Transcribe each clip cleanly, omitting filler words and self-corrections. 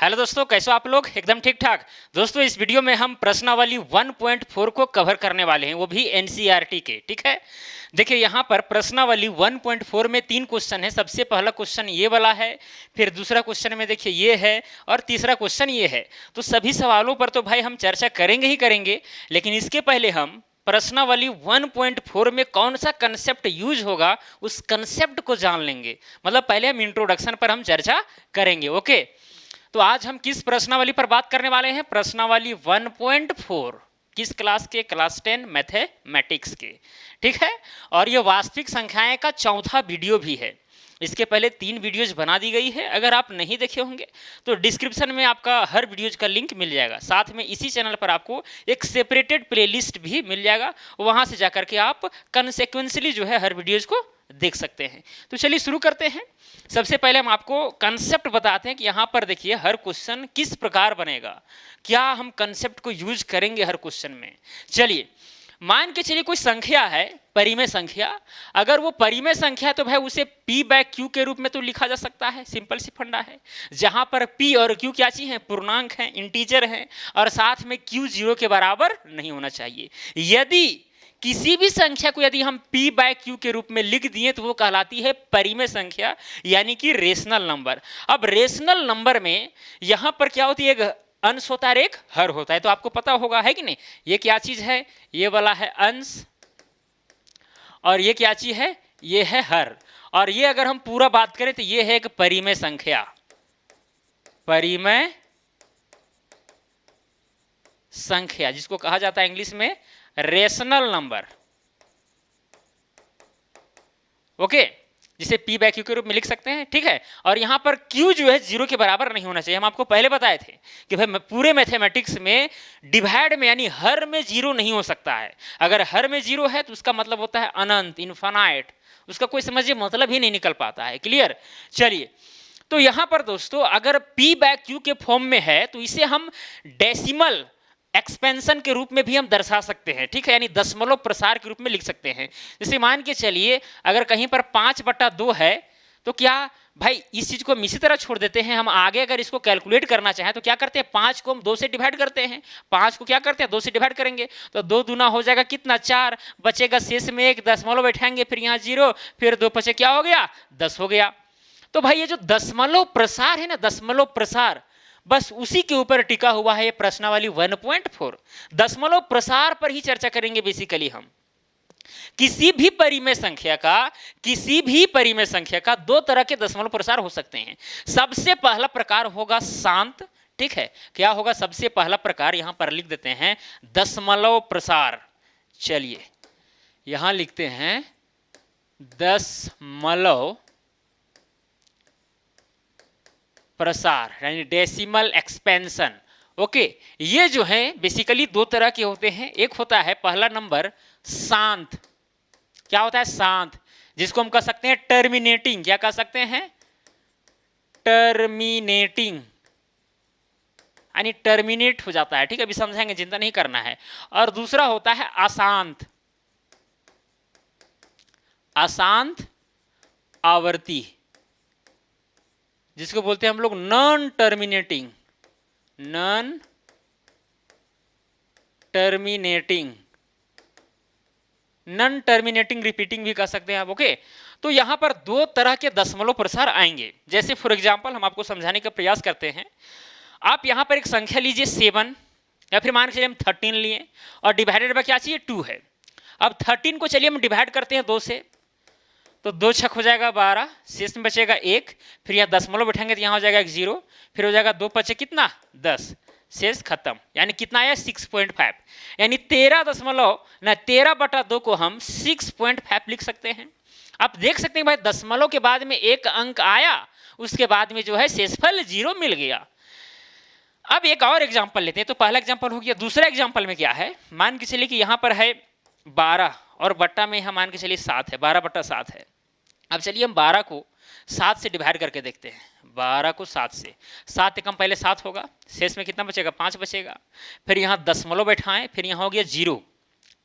Hello दोस्तों, कैसे हो आप लोग? एकदम ठीक ठाक। दोस्तों, इस वीडियो में हम प्रश्नावली 1.4 को कवर करने वाले हैं, वो भी एनसीईआरटी के। ठीक है, देखिए यहाँ पर प्रश्नावली 1.4 में 3 क्वेश्चन है। सबसे पहला क्वेश्चन ये वाला है, फिर दूसरा क्वेश्चन में देखिए ये है, और तीसरा क्वेश्चन ये है। तो सभी सवालों पर तो भाई हम चर्चा करेंगे ही करेंगे, लेकिन इसके पहले हम प्रश्नावली 1.4 में कौन सा कंसेप्ट यूज होगा उस कंसेप्ट को जान लेंगे। मतलब पहले हम इंट्रोडक्शन पर हम चर्चा करेंगे। ओके, तो आज हम किस प्रश्नावली पर बात करने वाले हैं? प्रश्नावली 1.4। किस क्लास के? क्लास 10 मैथमेटिक्स के। ठीक है, और ये वास्तविक संख्याएं का चौथा वीडियो भी है। इसके पहले 3 वीडियोज बना दी गई है, अगर आप नहीं देखे होंगे तो डिस्क्रिप्शन में आपका हर वीडियोज का लिंक मिल जाएगा। साथ में इसी चैनल पर आपको एक सेपरेटेड प्लेलिस्ट भी मिल जाएगा, वहां से जाकर के आप कंसेक्वेंसली जो है हर वीडियोज को देख सकते हैं। तो चलिए शुरू करते हैं। सबसे पहले हम आपको कंसेप्ट बताते हैं कि यहाँ पर देखिए हर क्वेश्चन किस प्रकार बनेगा, क्या हम कंसेप्ट को यूज करेंगे हर क्वेश्चन में। चलिए, मान के चलिए कोई संख्या है, परिमेय संख्या। अगर वो परिमेय संख्या है तो भाई उसे p/q के रूप में तो लिखा जा सकता है। सिंपल सी फंडा है, जहां पर p और q क्या चीज है? पूर्णांक है, इंटीजर है, और साथ में q 0 के बराबर नहीं होना चाहिए। यदि किसी भी संख्या को यदि हम p/q के रूप में लिख दिए तो वो कहलाती है परिमेय संख्या, यानी कि रेशनल नंबर। अब रेशनल नंबर में यहां पर क्या होती है? एक अंश होता है, एक हर होता है। तो आपको पता होगा, है कि नहीं? ये क्या चीज है? ये वाला है अंश, और ये क्या चीज है? ये है हर। और ये अगर हम पूरा बात करें तो ये है एक परिमेय संख्या, परिमेय संख्या, जिसको कहा जाता है इंग्लिश में रेशनल नंबर। ओके, जिसे p/q के रूप में लिख सकते हैं। ठीक है, और यहां पर q जो है 0 के बराबर नहीं होना चाहिए। हम आपको पहले बताए थे कि भाई पूरे मैथमेटिक्स में डिवाइड में यानी हर में 0 नहीं हो सकता है। अगर हर में 0 है तो उसका मतलब होता है अनंत, इन्फिनाइट। उसका कोई समझिए मतलब ही नहीं निकल पाता है। क्लियर? चलिए, तो यहां पर दोस्तों अगर p/q के फॉर्म में है तो इसे हम डेसिमल एक्सपेंशन के रूप में भी हम दर्शा सकते हैं। ठीक है, यानी दशमलव प्रसार के रूप में लिख सकते हैं। जैसे मान के चलिए अगर कहीं पर 5/2 है तो क्या भाई इस चीज को हम इसी तरह छोड़ देते हैं। हम आगे अगर इसको कैलकुलेट करना चाहें तो क्या करते हैं? 5 को हम 2 से डिवाइड करते हैं। 5 को क्या करते हैं? 2 से डिवाइड करेंगे तो 2 दूना हो जाएगा कितना? 4 बचेगा, शेष में एक दशमलव बैठाएंगे, फिर यहाँ 0, फिर 2 पचे क्या हो गया? 10 हो गया। तो भाई ये जो दशमलव प्रसार है ना, दशमलव प्रसार, बस उसी के ऊपर टिका हुआ है ये प्रश्नावली 1.4। दशमलव प्रसार पर ही चर्चा करेंगे बेसिकली हम। किसी भी परिमेय संख्या का 2 तरह के दशमलव प्रसार हो सकते हैं। सबसे पहला प्रकार होगा शांत। ठीक है, क्या होगा? सबसे पहला प्रकार यहां पर लिख देते हैं दशमलव प्रसार। चलिए यहां लिखते हैं दशमलव प्रसार, यानी डेसिमल एक्सपेंशन। ओके, ये जो है बेसिकली 2 तरह के होते हैं। एक होता है पहला नंबर शांत। क्या होता है? शांत, जिसको हम कह सकते हैं टर्मिनेटिंग। क्या कह सकते हैं? टर्मिनेटिंग, यानी टर्मिनेट हो जाता है। ठीक है, अभी समझाएंगे, चिंता नहीं करना है। और दूसरा होता है अशांत, अशांत आवर्ती, जिसको बोलते हैं हम लोग non terminating, non terminating, non terminating repeating भी कह सकते हैं आप। ओके, तो यहां पर 2 तरह के दशमलव प्रसार आएंगे। जैसे फॉर एग्जांपल हम आपको समझाने का प्रयास करते हैं। आप यहां पर एक संख्या लीजिए 7, या फिर मान के चलिए हम 13 लिए, और डिवाइडेड बाय क्या चाहिए? 2 है। अब 13 को चलिए हम डिवाइड करते हैं 2 से, तो 2 छक हो जाएगा 12, शेष में बचेगा 1, फिर यहाँ दशमलव बैठेंगे तो यहाँ हो जाएगा 0, फिर हो जाएगा 2 पचे कितना? 10, शेष खत्म। यानी कितना आया? 6.5। यानी 13/2 को हम 6.5 लिख सकते हैं। आप देख सकते हैं भाई दशमलव के बाद में एक अंक आया, उसके बाद में जो है शेषफल 0 मिल गया। अब एक और एग्जाम्पल लेते हैं। तो पहला एग्जाम्पल हो गया। दूसरा एग्जाम्पल में क्या है? मान के चलिए कि यहाँ पर है 12 और बट्टा में हम मान के चलिए 7 है, 12/7 है। अब चलिए हम 12 को 7 से डिवाइड करके देखते हैं। 12 को 7 से, 7 एकम पहले 7 होगा, शेष में कितना बचेगा? 5 बचेगा। फिर यहाँ दशमलव बैठाएं, फिर यहाँ हो गया 0,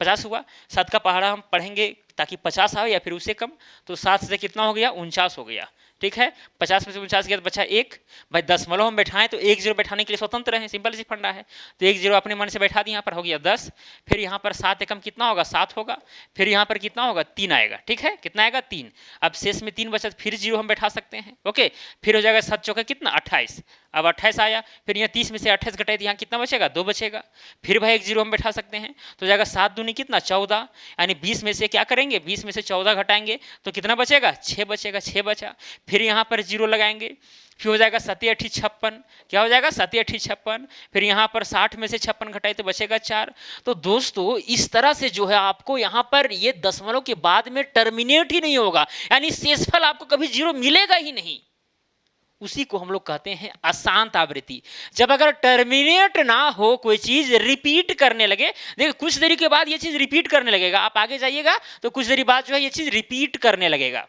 50 हुआ। 7 का पहाड़ा हम पढ़ेंगे ताकि 50 आए या फिर उससे कम। तो 7 से कितना हो गया, 49 हो गया। ठीक है, 50 में से 49 गया तो बचा 1। भाई दशमलव हम बैठाएं तो 1 जीरो बैठाने के लिए स्वतंत्र है, सिंपल सी फंडा है। तो 1 जीरो अपने मन से बैठा दी, यहाँ पर हो गया 10। फिर यहाँ पर 7 एकम कितना होगा, 7 होगा। फिर यहाँ पर कितना होगा, 3 आएगा। ठीक है, कितना आएगा, 3। अब शेष में 3 बचा, फिर जीरो हम बैठा सकते हैं। ओके, फिर हो जाएगा 7 चौका कितना, 28। अब 28 आया, फिर यहाँ 30 में से 28 घटाए तो यहाँ कितना बचेगा, 2 बचेगा। फिर भाई एक जीरो हम बैठा सकते हैं, तो जाएगा 7 दूनी कितना, 14। यानी 20 में से क्या करेंगे, 20 में से 14 घटाएंगे तो कितना बचेगा, 6 बचेगा, 6 बचा। फिर यहाँ पर जीरो लगाएंगे, फिर हो जाएगा 7 8 56। क्या हो जाएगा, 7 8 56। फिर यहाँ पर 60 में से 56 घटाए तो बचेगा 4। तो दोस्तों इस तरह से जो है आपको यहाँ पर ये दशमलव के बाद में टर्मिनेट ही नहीं होगा, यानी शेषफल आपको कभी जीरो मिलेगा ही नहीं। उसी को हम लोग कहते हैं अशांत आवृत्ति। जब अगर टर्मिनेट ना हो कोई चीज, रिपीट करने लगे, देखिए कुछ देरी के बाद ये चीज रिपीट करने लगेगा, आप आगे जाइएगा तो कुछ देरी बाद जो है ये चीज रिपीट करने लगेगा।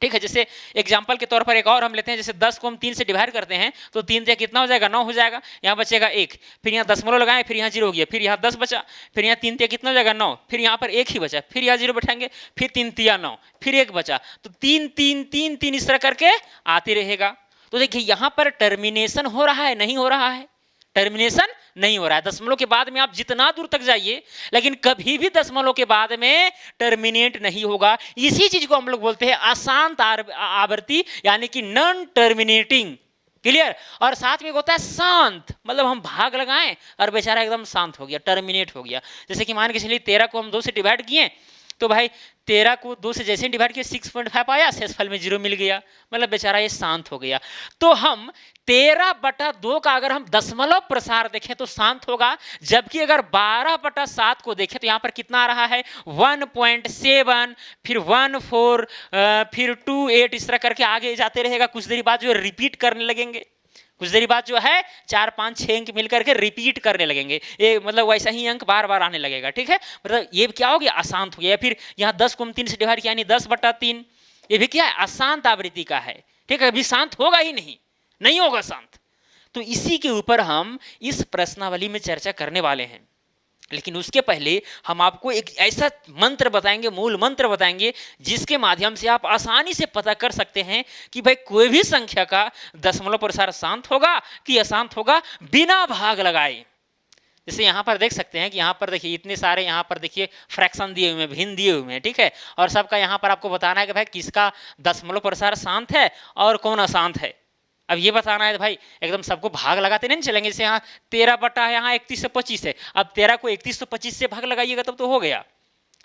ठीक है, जैसे एग्जाम्पल के तौर पर एक और हम लेते हैं, जैसे 10 को हम 3 से डिवाइड करते हैं तो 3 से कितना हो जाएगा, 9 हो जाएगा। यहाँ बचेगा 1, फिर यहाँ दशमलव लगाएं, फिर यहाँ जीरो हो गया, फिर यहाँ 10 बचा, फिर यहाँ 3 कितना हो जाएगा, 9, फिर यहाँ पर 1 ही बचा, फिर यहाँ जीरो बैठाएंगे, फिर 3 तिया 9, फिर 1 बचा, तो 3 3 3 3 इस तरह करके आते रहेगा। तो देखिए यहाँ पर टर्मिनेशन हो रहा है, नहीं हो रहा है, टर्मिनेशन नहीं हो रहा है। दशमलव के बाद में आप जितना दूर तक जाइए, लेकिन कभी भी दशमलव के बाद में टर्मिनेट नहीं होगा। इसी चीज को हम लोग बोलते हैं अशांत आवृत्ति, यानी कि नॉन टर्मिनेटिंग। क्लियर। और साथ में होता है शांत, मतलब हम भाग लगाएं और बेचारा एकदम शांत हो गया, टर्मिनेट हो गया। जैसे कि मान के चलिए 13 को हम 2 से डिवाइड किए, तो भाई 13 को 2 से जैसे डिवाइड किया 6.5 आया, शेषफल में 0 मिल गया, मतलब बेचारा ये शांत हो गया। तो हम 13/2 का अगर हम दशमलव प्रसार देखें तो शांत होगा, जबकि अगर 12/7 को देखें तो यहाँ पर कितना आ रहा है, 1.7, फिर 1.4, फिर 2.8, इस तरह करके आगे जाते रहेगा। कुछ देर बाद जो रिपीट करने लगेंगे, कुछ देर बाद जो है 4 5 6 अंक मिलकर के रिपीट करने लगेंगे, ये मतलब वैसा ही अंक बार बार आने लगेगा। ठीक है, मतलब ये क्या हो गया, अशांत हो गया। फिर यहाँ 10 को हम 3 से डिवाइड किया, यानी 10/3, ये भी क्या है, अशांत आवृत्ति का है। ठीक है, अभी शांत होगा ही नहीं, नहीं होगा शांत। तो इसी के ऊपर हम इस प्रश्नावली में चर्चा करने वाले हैं। लेकिन उसके पहले हम आपको एक ऐसा मंत्र बताएंगे, मूल मंत्र बताएंगे, जिसके माध्यम से आप आसानी से पता कर सकते हैं कि भाई कोई भी संख्या का दशमलव प्रसार शांत होगा कि अशांत होगा, बिना भाग लगाए। जैसे यहाँ पर देख सकते हैं कि यहाँ पर देखिए इतने सारे यहाँ पर देखिए फ्रैक्शन दिए हुए हैं, भिन्न दिए हुए हैं। ठीक है, और सबका यहाँ पर आपको बताना है कि भाई किसका दशमलव प्रसार शांत है और कौन अशांत है। अब ये बताना है भाई, एकदम सबको भाग लगाते नहीं चलेंगे। जैसे यहाँ 13 बटा है, यहाँ 3125 है, अब 13 को 3125 से भाग लगाइएगा तब तो हो गया।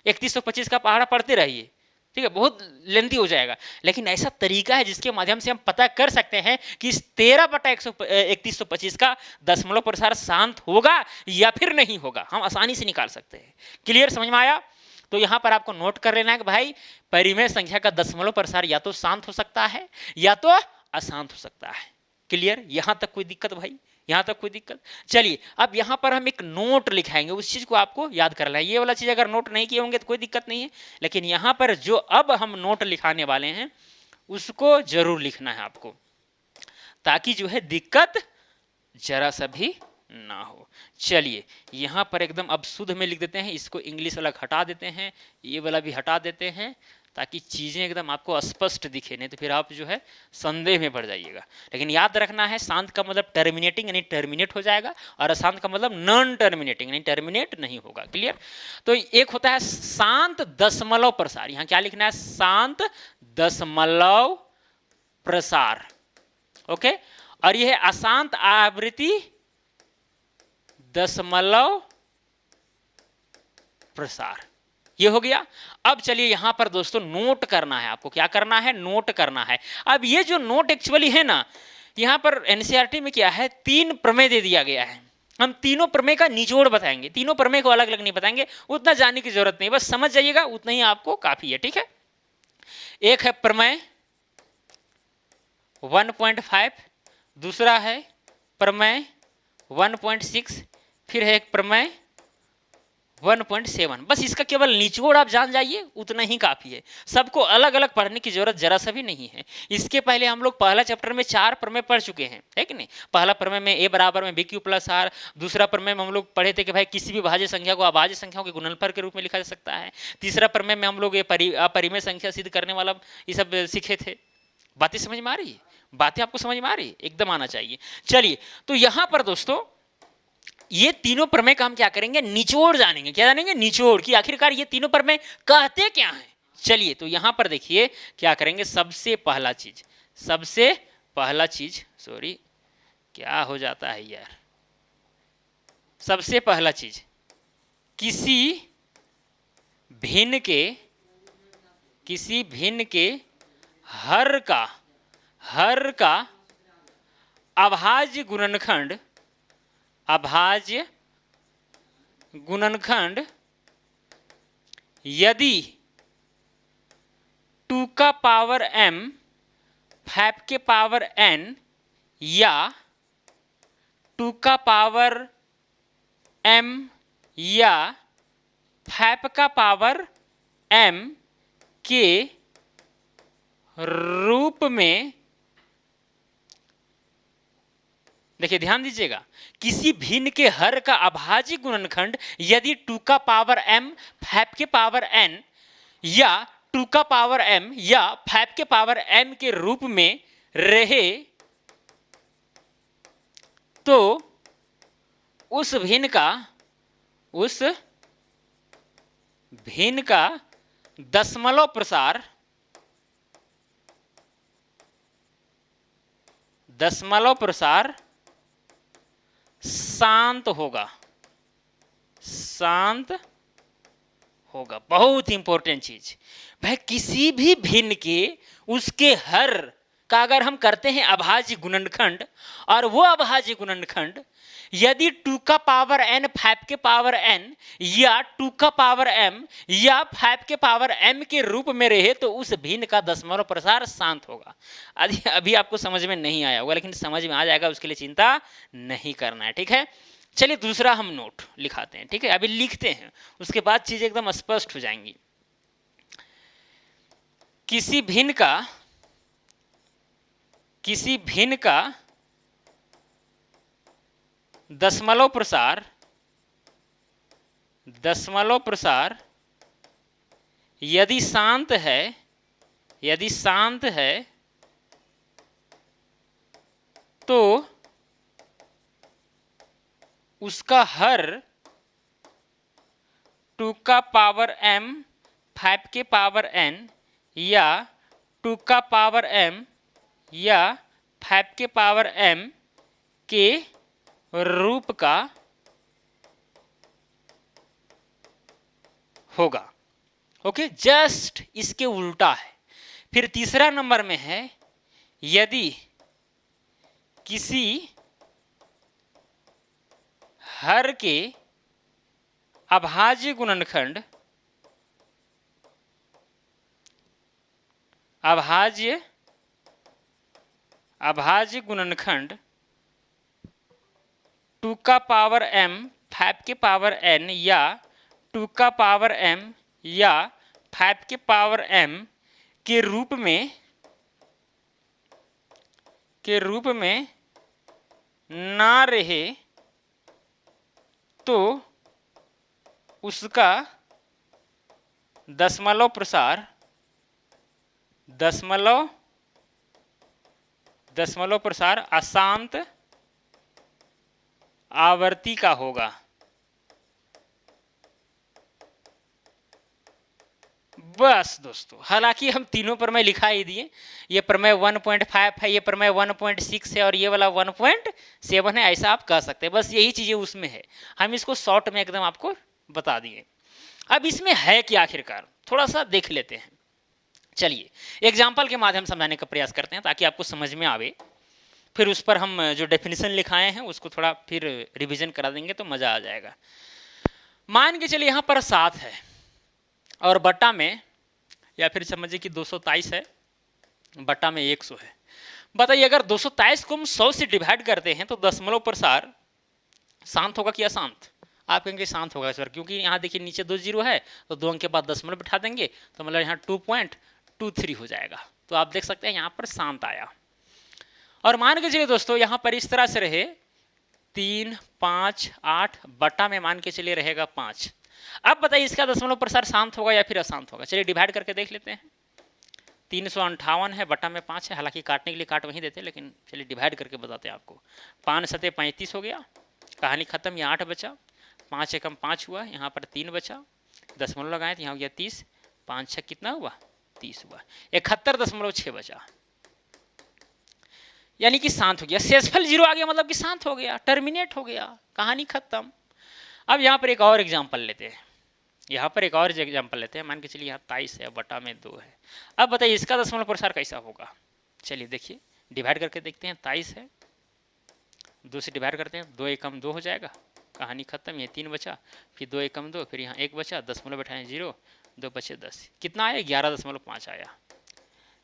3125 का पहाड़ा पढ़ते रहिए, ठीक है, बहुत लेंथी हो जाएगा। लेकिन ऐसा तरीका है जिसके माध्यम से हम पता कर सकते हैं कि इस 13/3125 का दशमलव प्रसार शांत होगा या फिर नहीं होगा, हम आसानी से निकाल सकते हैं। क्लियर, समझ में आया? तो यहाँ पर आपको नोट कर लेना है कि भाई परिमेय संख्या का दशमलव प्रसार या तो शांत हो सकता है या तो अशांत हो सकता है। क्लियर, यहां तक कोई दिक्कत भाई? यहां तक कोई दिक्कत? चलिए अब यहां पर हम एक नोट लिखाएंगे, उस चीज को आपको याद करना है। ये वाला चीज अगर नोट नहीं किए होंगे तो कोई दिक्कत नहीं है, लेकिन यहां पर जो अब हम नोट लिखाने वाले हैं उसको जरूर लिखना है आपको, ताकि जो है दिक्कत जरा सा भी ना हो। चलिए यहां पर एकदम अब शुद्ध में लिख देते हैं, इसको इंग्लिश वाला हटा देते हैं, ये वाला भी हटा देते हैं, ताकि चीज़ें एकदम आपको स्पष्ट दिखे, नहीं तो फिर आप जो है संदेह में पड़ जाइएगा। लेकिन याद रखना है, शांत का मतलब टर्मिनेटिंग यानी टर्मिनेट हो जाएगा, और अशांत का मतलब नॉन टर्मिनेटिंग यानी टर्मिनेट नहीं होगा। क्लियर? तो एक होता है शांत दशमलव प्रसार, यहाँ क्या लिखना है, शांत दशमलव प्रसार। ओके, और यह है अशांत आवृत्ति दशमलव प्रसार, ये हो गया। अब चलिए यहां पर दोस्तों नोट करना है आपको, क्या करना है, नोट करना है। अब ये जो नोट एक्चुअली है ना, यहां पर एनसीईआरटी में क्या है, 3 प्रमेय दे दिया गया है। हम तीनों प्रमेय का निचोड़ बताएंगे, तीनों प्रमेय को अलग अलग नहीं बताएंगे, उतना जानने की जरूरत नहीं, बस समझ जाइएगा, उतना ही आपको काफी है। ठीक है, एक है प्रमेय 1.5, दूसरा है प्रमेय 1.6, फिर है एक प्रमेय 1.7। बस इसका केवल निचोड़ आप जान जाइए, उतना ही काफ़ी है। सबको अलग अलग पढ़ने की जरूरत जरा सा भी नहीं है। इसके पहले हम लोग पहला चैप्टर में 4 प्रमेय पढ़ चुके हैं, है कि नहीं। पहला प्रमेय में a बराबर में bq प्लस r, दूसरा प्रमेय में हम लोग पढ़े थे कि भाई किसी भी भाज्य संख्या को अभाज्य संख्याओं के गुणनफल के रूप में लिखा जा सकता है। तीसरा प्रमेय में हम लोग ये अपरिमेय संख्या सिद्ध करने वाला ये सब सीखे थे। बातें समझ में आ रही है? बातें आपको समझ में आ रही है? एकदम आना चाहिए। चलिए, तो यहां पर दोस्तों ये तीनों प्रमेय का हम क्या करेंगे, निचोड़ जानेंगे। क्या जानेंगे? निचोड़, कि आखिरकार ये तीनों प्रमेय कहते क्या हैं। चलिए, तो यहां पर देखिए क्या करेंगे। सबसे पहला चीज सॉरी क्या हो जाता है यार, सबसे पहला चीज, किसी भिन्न के हर का अभाज्य गुणनखंड यदि 2 का पावर m 5 के पावर n या 2 का पावर m या 5 का पावर m के रूप में, देखिए ध्यान दीजिएगा, किसी भिन्न के हर का अभाज्य गुणनखंड यदि 2 का पावर m 5 के पावर n या 2 का पावर m या 5 के पावर m के रूप में रहे तो उस भिन्न का दशमलव प्रसार शांत होगा। बहुत इंपॉर्टेंट चीज भाई, किसी भी भिन्न के उसके हर का अगर हम करते हैं अभाज्य गुणनखंड, और वो अभाज्य गुणनखंड यदि 2 का पावर n 5 के पावर n या 2 का पावर m या 5 के पावर m के रूप में रहे तो उस भिन्न का दशमलव प्रसार शांत होगा। अभी आपको समझ में नहीं आया होगा, लेकिन समझ में आ जाएगा, उसके लिए चिंता नहीं करना है, ठीक है। चलिए दूसरा हम नोट लिखाते हैं, ठीक है। अभी लिखते हैं, उसके बाद चीजें एकदम स्पष्ट हो जाएंगी। किसी भिन्न का दशमलव प्रसार यदि शांत है तो उसका हर 2 का पावर m 5 के पावर n या 2 का पावर m या 5 के पावर m के रूप का होगा। ओके, जस्ट इसके उल्टा है। फिर तीसरा नंबर में है, यदि किसी हर के अभाज्य गुणनखंड 2 का पावर m 5 के पावर n या 2 का पावर m या 5 के पावर m के रूप में ना रहे तो उसका दशमलव प्रसार अशांत आवर्ती का होगा। बस दोस्तों, हालांकि हम तीनों प्रमेय लिखा ही दिए। ये प्रमेय 1.5 है, ये प्रमेय 1.6 है और ये वाला 1.7 है, ऐसा आप कह सकते हैं। बस यही चीजें उसमें है, हम इसको शॉर्ट में एकदम आपको बता दिए। अब इसमें है कि आखिरकार थोड़ा सा देख लेते हैं। चलिए एग्जाम्पल के माध्यम से समझाने का प्रयास करते हैं ताकि आपको समझ में आवे। फिर उस पर हम जो डेफिनेशन लिखाए हैं उसको थोड़ा फिर रिवीजन करा देंगे तो मजा आ जाएगा। मान के चलिए यहाँ पर 7 है और बट्टा में, या फिर समझिए कि 223 है, बट्टा में 100 है। बताइए अगर 223 को हम 100 से डिवाइड करते हैं तो दशमलव प्रसार शांत होगा कि अशांत? आप कहेंगे शांत होगा सर, क्योंकि यहाँ देखिए नीचे 2 जीरो है तो 2 अंक के बाद दशमलव बिठा देंगे तो मतलब यहाँ 2.23 हो जाएगा। तो आप देख सकते हैं यहाँ पर शांत आया। और मान के चलिए दोस्तों यहाँ पर इस तरह से रहे 3, 5, 8 बटा में मान के चलिए रहेगा 5। अब बताइए इसका दशमलव प्रसार शांत होगा या फिर अशांत होगा? चलिए डिवाइड करके देख लेते हैं। 358 है बटा में 5 है, हालांकि काटने के लिए काट वहीं देते हैं, लेकिन चलिए डिवाइड करके बताते हैं आपको। 5 सते 35 हो गया, कहानी खत्म। यहाँ 8 बचा, 5 एकम 5 हुआ, यहाँ पर 3 बचा, दशमलव लगाए तो यहाँ हो गया 30, 5 6 कितना हुआ 30 हुआ, 71.6 बचा, यानी कि शांत हो गया। शेषफल 0 आ गया मतलब कि शांत हो गया, टर्मिनेट हो गया, कहानी खत्म। अब यहाँ पर एक और एग्जाम्पल लेते हैं, यहाँ पर एक और एग्जाम्पल लेते हैं। मान के चलिए यहाँ 23 है बटा में 2 है। अब बताइए इसका दशमलव प्रसार कैसा होगा? चलिए देखिए डिवाइड करके देखते हैं। 23 है, 2 से डिवाइड करते हैं, 2 एकम 2 हो जाएगा, कहानी खत्म। ये 3 बचा, फिर 2 एकम 2, फिर यहाँ 1 बचा, दशमलव बैठाएं 0, 2 बचे 10, कितना आया 11.5 आया,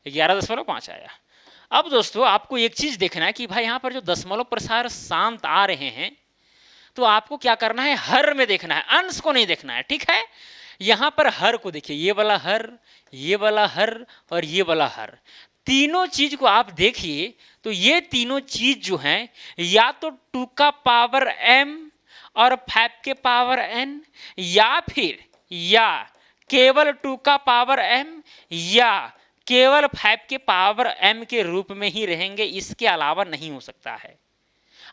11.5 आया। अब दोस्तों आपको एक चीज देखना है कि भाई यहाँ पर जो दशमलव प्रसार शांत आ रहे हैं तो आपको क्या करना है, हर में देखना है, अंश को नहीं देखना है, ठीक है। यहाँ पर हर को देखिए, ये वाला हर, ये वाला हर और ये वाला हर, तीनों चीज को आप देखिए तो ये तीनों चीज जो हैं या तो 2 का पावर m और 5 के पावर n, या फिर या केवल 2 का पावर m या केवल 5 के पावर m के रूप में ही रहेंगे, इसके अलावा नहीं हो सकता है।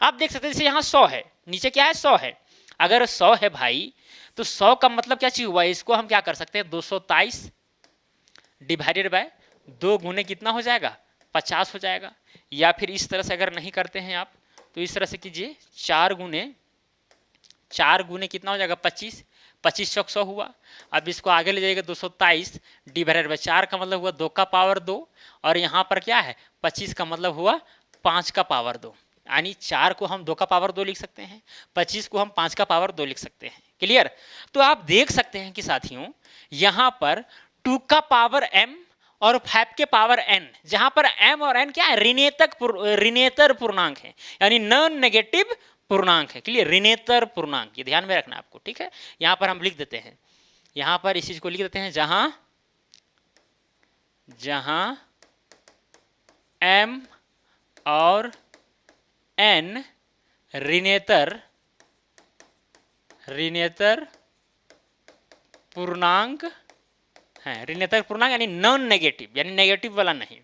आप देख सकते हैं जैसे यहाँ 100 है, नीचे क्या है 100 है। अगर 100 है भाई तो 100 का मतलब क्या चीज हुआ, इसको हम क्या कर सकते हैं 223 डिवाइडेड बाय 2 गुने कितना हो जाएगा 50 हो जाएगा। या फिर इस तरह से अगर नहीं करते हैं आप तो इस तरह से कीजिए, 4 गुने कितना हो जाएगा 25, 25 चौक 100 हुआ। अब इसको आगे ले जाइएगा 223 डिवाइडेड बाय 4 का मतलब हुआ 2 का पावर 2 और यहाँ पर क्या है 25 का मतलब हुआ 5 का पावर 2, यानी 4 को हम 2 का पावर 2 लिख सकते हैं, 25 को हम 5 का पावर 2 लिख सकते हैं। क्लियर? तो आप देख सकते हैं कि साथियों यहाँ पर 2 का पावर m और 5 के पावर n, जहां पर m और n क्या है ऋणेतर पूर्णांक है, यानी नॉन नेगेटिव पूर्णांक है। क्लियर? ऋणेतर पूर्णांक, ये ध्यान में रखना आपको, ठीक है। यहां पर हम लिख देते हैं, यहां पर इस चीज को लिख देते हैं, जहां m और n ऋणेतर पूर्णांक है, ऋणेतर पूर्णांक यानी नॉन नेगेटिव, यानी नेगेटिव वाला नहीं।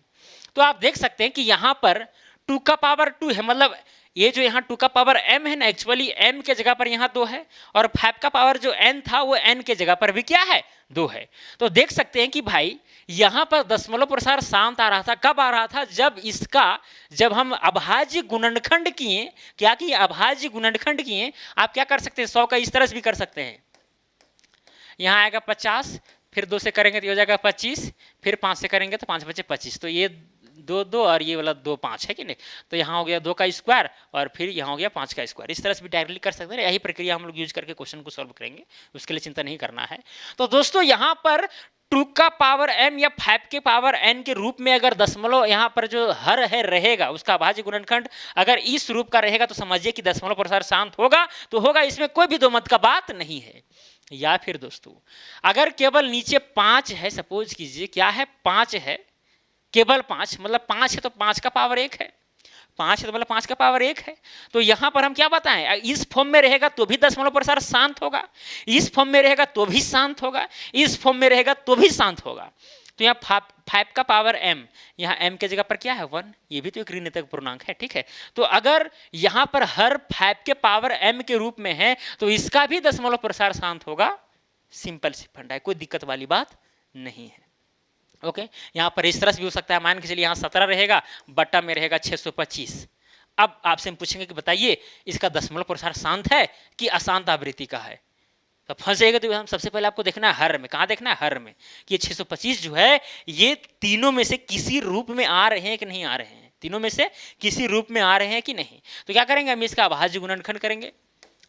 तो आप देख सकते हैं कि यहाँ पर 2 का पावर 2 है, मतलब ये जो यहाँ 2 का पावर m है ना, एक्चुअली m के जगह पर यहाँ 2 है और 5 का पावर जो n था वो n के जगह पर भी क्या है 2 है। तो देख सकते हैं कि भाई यहाँ पर दशमलव प्रसार शांत आ रहा था। कब आ रहा था? जब हम अभाज्य गुणनखंड किए, क्या किए अभाज्य गुणनखंड किए। आप क्या कर सकते हैं 100 का इस तरह से भी कर सकते हैं, यहाँ आएगा 50, फिर 2 से करेंगे तो हो जाएगा 25, फिर 5 से करेंगे तो 5 बचे 25, तो ये 2 2 और ये वाला 2 5 है कि नहीं, तो यहाँ हो गया 2 का स्क्वायर और फिर यहाँ हो गया 5 का स्क्वायर। इस तरह से भी डायरेक्टली कर सकते हैं, यही प्रक्रिया हम लोग यूज करके क्वेश्चन को सॉल्व करेंगे, उसके लिए चिंता नहीं करना है। तो दोस्तों यहाँ पर 2 का पावर m या 5 के पावर n के रूप में अगर दशमलव यहाँ पर जो हर है रहेगा, उसका अभाज्य गुणनखंड अगर इस रूप का रहेगा तो समझिए कि दशमलव प्रसार शांत होगा तो होगा, इसमें कोई भी दो मत का बात नहीं है। या फिर दोस्तों अगर केवल नीचे 5 है, सपोज कीजिए क्या है 5 है, केवल 5 मतलब 5 है तो 5 का पावर 1 है, 5 है तो मतलब 5 का पावर 1 है। तो यहां पर हम क्या बताएं, इस फॉर्म में रहेगा तो भी दशमलव प्रसार शांत होगा, इस फॉर्म में रहेगा तो भी शांत होगा, इस फॉर्म में रहेगा तो भी शांत होगा। तो यहाँ 5 का पावर m, यहाँ m के जगह पर क्या है 1, ये भी तो एक ऋणात्मक पूर्णांक है, ठीक है। तो अगर यहाँ पर हर 5 के पावर m के रूप में है तो इसका भी दशमलव प्रसार शांत होगा। सिंपल सी फंडा है, कोई दिक्कत वाली बात नहीं है। ओके, यहाँ पर इस तरह से भी हो सकता है, मान के चलिए यहाँ 17 रहेगा, बट्टा में रहेगा 625। अब आपसे हम पूछेंगे कि बताइए इसका दशमलव प्रसार शांत है कि अशांत आवृत्ति का है, तो फंस जाएगा। तो हम सबसे पहले आपको देखना है हर में, कहाँ देखना है हर में, कि ये 625 जो है ये तीनों में से किसी रूप में आ रहे हैं कि नहीं आ रहे हैं, तीनों में से किसी रूप में आ रहे हैं कि नहीं। तो क्या करेंगे हम इसका अभाज्य गुणनखंड करेंगे,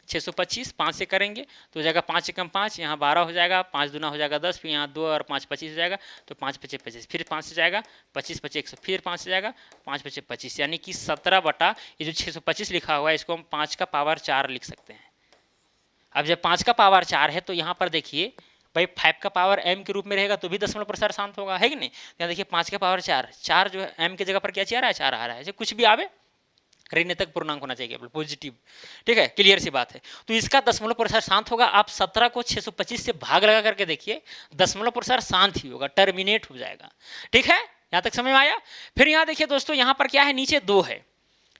625 5 से करेंगे तो हो जाएगा 5 एकम 5, यहाँ 12 हो जाएगा, 5 दूना हो जाएगा 10, फिर यहाँ 2 और 5 25 हो जाएगा, तो 5 पचे 25, फिर 5 से जाएगा 25 पचे 100, फिर 5 से जाएगा 5 पचे 25, यानी कि 17 बटा ये जो 625 लिखा हुआ है इसको हम 5 का पावर 4 लिख सकते हैं। अब जब 5 का पावर 4 है तो यहाँ पर देखिए भाई 5 का पावर m के रूप में रहेगा तो भी दशमलव प्रसार शांत होगा, है कि नहीं। यहाँ देखिए 5 का पावर 4 जो है m की जगह पर क्या आ रहा है 4 आ रहा है, कुछ भी आवे ऋणात्मक पूर्णांक होना चाहिए केवल पॉजिटिव, ठीक है, क्लियर सी बात है। तो इसका दशमलव प्रसार शांत होगा। आप 17 को 625 से भाग लगा करके देखिए, दशमलव प्रसार शांत ही होगा, टर्मिनेट हो जाएगा, ठीक है, यहां तक समझ में आया। फिर यहां देखिए दोस्तों, यहां पर क्या है, नीचे 2 है,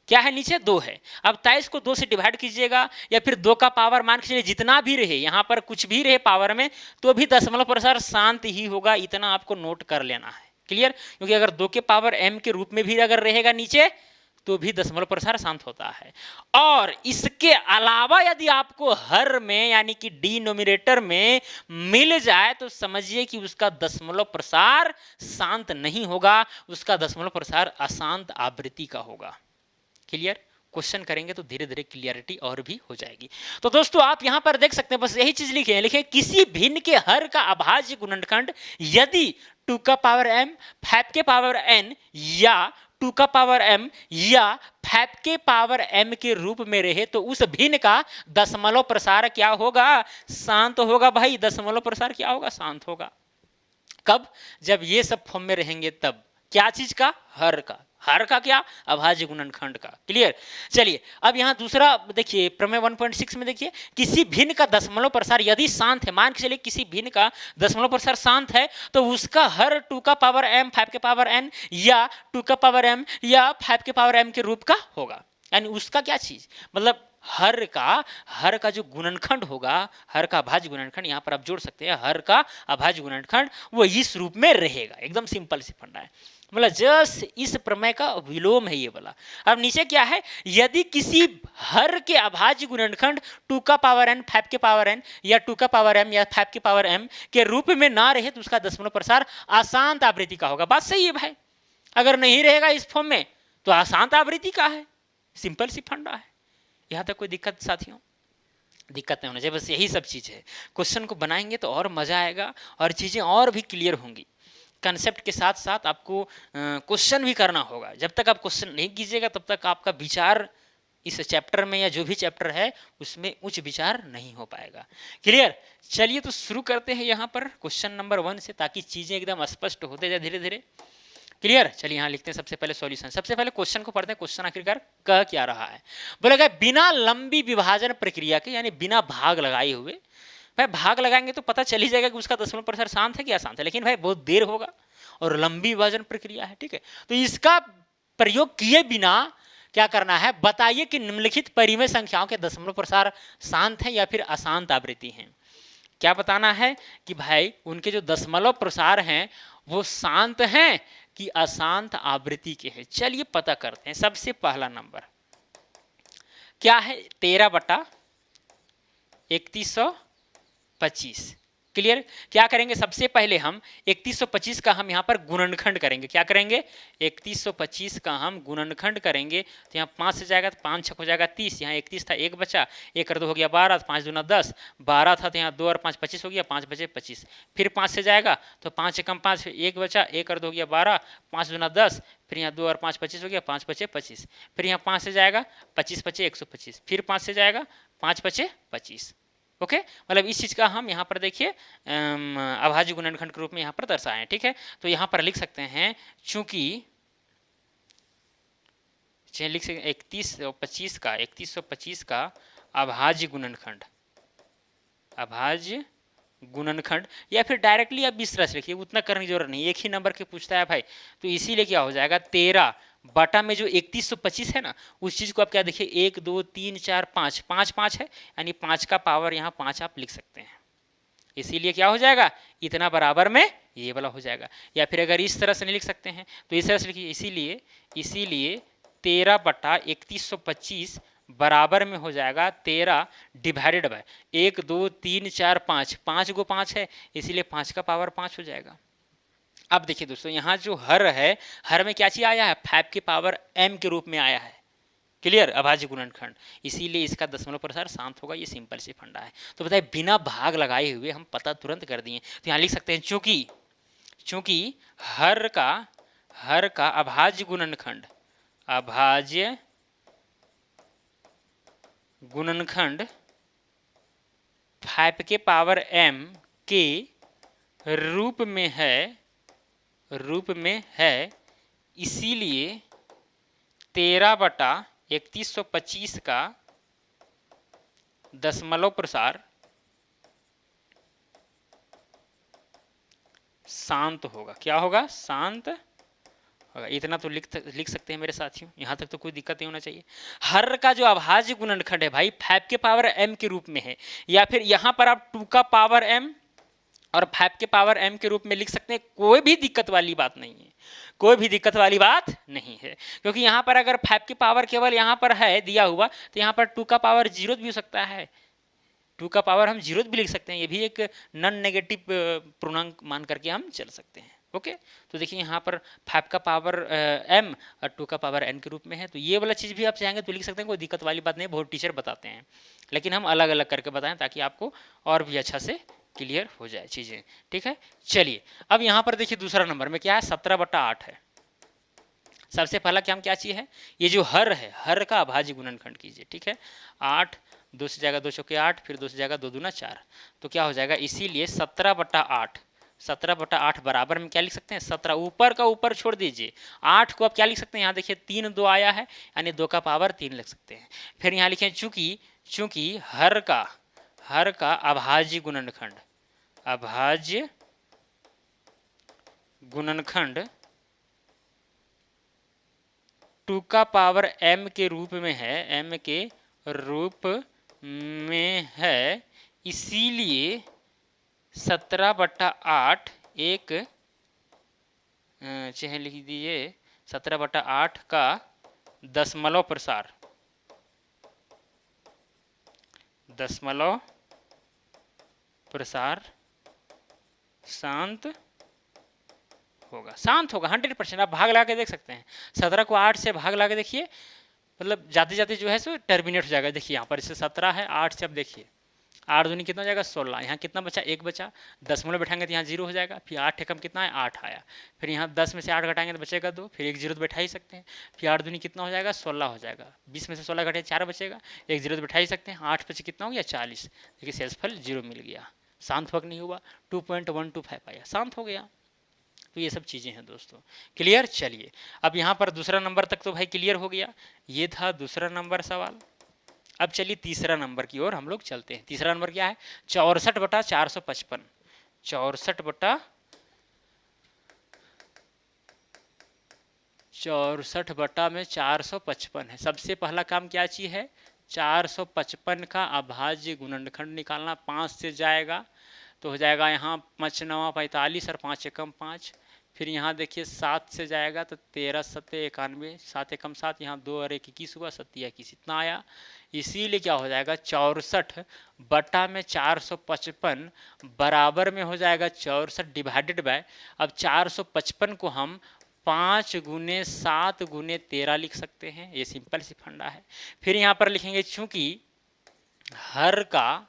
क्या है नीचे 2 है। अब 23 को 2 से डिवाइड कीजिएगा या फिर 2 का पावर मान के चलिए जितना भी रहे, यहां पर कुछ भी रहे पावर में, तो भी दशमलव प्रसार शांत ही होगा, इतना आपको नोट कर लेना है, क्लियर। क्योंकि अगर 2 के पावर m के रूप में भी अगर रहेगा नीचे तो भी दशमलव प्रसार शांत होता है। और इसके अलावा यदि आपको हर में यानी कि डिनोमिनेटर में मिल जाए तो समझिए कि उसका दशमलव प्रसार शांत नहीं होगा, उसका दशमलव प्रसार अशांत आवृत्ति का होगा, क्लियर। क्वेश्चन करेंगे तो धीरे धीरे क्लियरिटी और भी हो जाएगी। तो दोस्तों आप यहां पर देख सकते हैं, बस यही चीज लिखे हैं, लिखे किसी भिन्न के हर का अभाज्य गुणनखंड यदि 2 का पावर m 5 के पावर n या 2 का पावर m या 5 के पावर m के रूप में रहे तो उस भिन्न का दशमलव प्रसार क्या होगा, शांत होगा। भाई दशमलव प्रसार क्या होगा, शांत होगा। कब, जब ये सब फॉर्म में रहेंगे तब। क्या चीज का, हर का, हर का क्या, अभाज्य गुणनखंड का, क्लियर। चलिए अब यहां दूसरा देखिए, प्रमेय 1.6 में देखिए, किसी भिन्न का दशमलव प्रसार यदि शांत है, मान के चलिए किसी भिन्न का दशमलव प्रसार शांत है तो उसका हर 2 का पावर m 5 के पावर n या 2 का पावर m या 5 के पावर m के रूप का होगा। यानी उसका क्या चीज, मतलब हर का जो गुणनखंड होगा, हर का अभाज्य गुणनखंड, यहां पर आप जोड़ सकते हैं, हर का अभाज्य गुणनखंड वो इस रूप में रहेगा। एकदम सिंपल सी फंडा है, मतलब जस्ट इस प्रमेय का विलोम है ये वाला। अब नीचे क्या है, यदि किसी हर के अभाज्य गुणनखंड 2 का पावर n 5 के पावर n या 2 का पावर m या 5 के पावर m के रूप में ना रहे तो उसका दशमलव प्रसार अशांत आवृत्ति का होगा। बात सही है भाई, अगर नहीं रहेगा इस फॉर्म में तो अशांत आवृत्ति का है, सिंपल सी फंडा है। यहां तक कोई दिक्कत साथियों, दिक्कत नहीं होना चाहिए, बस यही सब चीज है। क्वेश्चन को बनाएंगे तो और मजा आएगा और चीजें और भी क्लियर होंगी। कंसेप्ट के साथ साथ आपको क्वेश्चन भी करना होगा। जब तक आप क्वेश्चन नहीं कीजिएगा तब तक आपका विचार इस चैप्टर में या जो भी चैप्टर है उसमें उच्च विचार नहीं हो पाएगा, क्लियर। चलिए तो शुरू करते हैं यहाँ पर क्वेश्चन नंबर 1 से, ताकि चीजें एकदम स्पष्ट होते जाए धीरे धीरे, क्लियर। चलिए यहाँ लिखते हैं सबसे पहले सॉल्यूशन। सबसे पहले क्वेश्चन को पढ़ते हैं, क्वेश्चन आखिरकार कह क्या रहा है। बोला गया बिना लंबी विभाजन प्रक्रिया के, यानी बिना भाग लगाए हुए, भाई भाग लगाएंगे तो पता चल ही जाएगा कि उसका दशमलव प्रसार शांत है कि अशांत है, लेकिन भाई बहुत देर होगा और लंबी विभाजन प्रक्रिया है, ठीक है। तो इसका प्रयोग किए बिना क्या करना है, बताइए कि निम्नलिखित परिमेय संख्याओं के दशमलव प्रसार शांत है या फिर अशांत आवृत्ति हैं। क्या बताना है कि भाई उनके जो दशमलव प्रसार हैं वो शांत हैं कि अशांत आवृत्ति के हैं। चलिए पता करते हैं। सबसे पहला नंबर क्या है, 13/3125, क्लियर। क्या करेंगे, सबसे पहले हम 3125 का हम यहाँ पर गुणनखंड करेंगे। क्या करेंगे, 3125 का हम गुणनखंड करेंगे। तो यहाँ 5 से जाएगा तो 5 छक हो जाएगा 30, यहाँ 31 था, 1 बचा, 1 और 2 हो गया 12, 5 दूना 10, 12 था तो यहाँ 2 और 5 25 हो गया, 5 बचे 25। फिर 5 से जाएगा तो 5 एकम 5, 1 बचा, 1 और 2 हो गया 12, 5 दूना 10, फिर यहाँ 2 और 5 25 हो गया, 5 बचे 25। फिर यहाँ 5 से जाएगा 25 बचे 125, फिर 5 से जाएगा 5 बचे 25। ओके, मतलब इस चीज का हम यहाँ पर देखिए अभाज्य गुणनखंड के रूप में यहाँ पर दर्शाए, ठीक है। तो यहाँ पर लिख सकते हैं, चूंकि लिख सकते 3125 का अभाज्य गुणनखंड, अभाज्य गुणनखंड, या फिर डायरेक्टली आप इस तरह से लिखिए, उतना करने की जरूरत नहीं, एक ही नंबर के पूछता है भाई, तो इसीलिए क्या हो जाएगा 13 बटा में जो 3125 है ना, उस चीज को आप क्या देखिए 1 2 3 4 5 5 5 है, यानी 5 का पावर यहाँ 5 आप लिख सकते हैं। इसीलिए क्या हो जाएगा, इतना बराबर में ये वाला हो जाएगा। या फिर अगर इस तरह से नहीं लिख सकते हैं तो इस तरह से लिखिए, इसीलिए 13 बटा 3125 बराबर में हो जाएगा 13 डिवाइडेड बाय 1 2 3 4 5, 5 को 5 है, इसीलिए 5 का पावर 5 हो जाएगा। अब देखिए दोस्तों, यहाँ जो हर है, हर में क्या चीज आया है, 5 के पावर m के रूप में आया है, क्लियर, अभाज्य गुणनखंड, इसीलिए इसका दशमलव प्रसार शांत होगा। ये सिंपल सी फंडा है। तो बताइए बिना भाग लगाए हुए हम पता तुरंत कर दिए। तो यहाँ लिख सकते हैं, चूंकि हर का अभाज्य गुणनखंड, अभाज्य गुणनखंड 5 के पावर m के रूप में है, इसीलिए 13/3125 का दशमलव प्रसार शांत होगा। क्या होगा? शांत होगा। इतना तो लिख सकते हैं मेरे साथियों, यहाँ तक तो कोई दिक्कत नहीं होना चाहिए। हर का जो अभाज्य गुणनखंड है भाई 5 के पावर m के रूप में है, या फिर यहाँ पर आप 2 का पावर m और 5 के पावर m के रूप में लिख सकते हैं। कोई भी दिक्कत वाली बात नहीं है, कोई भी दिक्कत वाली बात नहीं है, क्योंकि यहाँ पर अगर 5 की पावर केवल यहाँ पर है दिया हुआ, तो यहाँ पर 2 का पावर 0 भी हो सकता है, 2 का पावर हम 0 भी लिख सकते हैं। ये भी एक नॉन नेगेटिव पूर्णांक मान करके हम चल सकते हैं। ओके, तो देखिए यहाँ पर 5 का पावर m और 2 का पावर n के रूप में है, तो ये वाला चीज़ भी आप चाहेंगे तो लिख सकते हैं, कोई दिक्कत वाली बात नहीं, बहुत टीचर बताते हैं, लेकिन हम अलग अलग करके बताएं ताकि आपको और भी अच्छा से क्लियर हो जाए चीज़ें। ठीक है, चलिए अब यहाँ पर देखिए दूसरा नंबर में क्या है, 17/8 है। सबसे पहला क्या क्या चीज़ है, ये जो हर है, हर का अभाज्य गुणनखंड कीजिए। ठीक है, 8, 2 से जाएगा 2 चौके 8, फिर 2 से जाएगा 2 दूना 4, तो क्या हो जाएगा, इसीलिए 17/8, 17/8 बराबर में क्या लिख सकते हैं, 17। ऊपर का ऊपर छोड़ दीजिए, 8 को आप क्या लिख सकते हैं, यहाँ देखिए 3 2 आया है, यानी 2 का पावर 3 लिख सकते हैं। फिर यहाँ लिखें चूंकि हर का अभाज्य गुणनखंड 2 का पावर m के रूप में है, इसीलिए 17/8 एक चाहे लिख दीजिए 17/8 का दशमलव प्रसार शांत होगा। 100%। आप भाग लगा के देख सकते हैं, 17 को 8 से भाग लगा के देखिए, मतलब जाते जाते जो है सो टर्मिनेट हो जाएगा। देखिए यहाँ पर इससे 17 है, 8 से अब देखिए 8 दूनी कितना हो जाएगा 16, यहाँ कितना बचा, 1 बचा, दशमलव बैठाएंगे तो यहाँ 0 हो जाएगा, फिर 8 एकम कितना है 8 आया, फिर यहाँ 10 में से 8 घटाएंगे तो बचेगा 2, फिर 1 0 तो बैठा ही सकते हैं, फिर 8 दूनी कितना हो जाएगा 16 हो जाएगा, 20 में से 16 घटे 4 बचेगा, 1 0 तो बैठा ही सकते हैं, 8 बचे कितना हो गया 40, देखिए शेषफल 0 मिल गया। शांत फर्क नहीं हुआ, 2.125 आया, शांत हो गया। तो ये सब चीज़ें हैं दोस्तों, क्लियर। चलिए अब यहाँ पर दूसरा नंबर तक तो भाई क्लियर हो गया, ये था दूसरा नंबर सवाल। अब चलिए तीसरा नंबर की ओर हम लोग चलते हैं। तीसरा नंबर क्या है, 64/455, 64 में 455 है। सबसे पहला काम क्या चीज़ है, 455 का अभाज्य गुणनखंड निकालना। 5 से जाएगा तो हो जाएगा यहाँ 5 9 45 और 5 एकम 5, फिर यहाँ देखिए 7 से जाएगा तो 13 7 91, 7 एकम 7, यहाँ 2 और 1 21 हुआ, 7 21 इतना आया। इसीलिए क्या हो जाएगा, 64 में 455 बराबर में हो जाएगा 64 डिवाइडेड बाय, अब 455 को हम 5 गुने 7 गुने 13 लिख सकते हैं, ये सिंपल सी फंडा है। फिर यहाँ पर लिखेंगे चूंकि हर का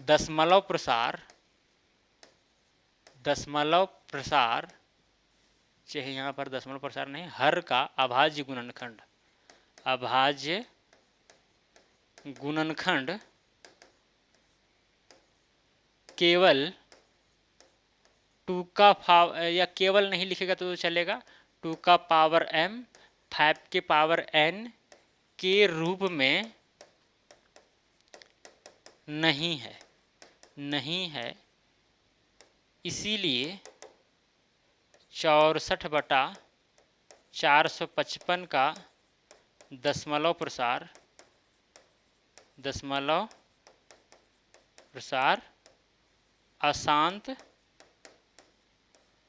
दशमलव प्रसार चाहे यहाँ पर दशमलव प्रसार नहीं, हर का अभाज्य गुणनखंड केवल 2 का पावर, या केवल नहीं लिखेगा तो चलेगा, 2 का पावर m 5 के पावर n के रूप में नहीं है, इसीलिए 64/455 का दशमलव प्रसार अशांत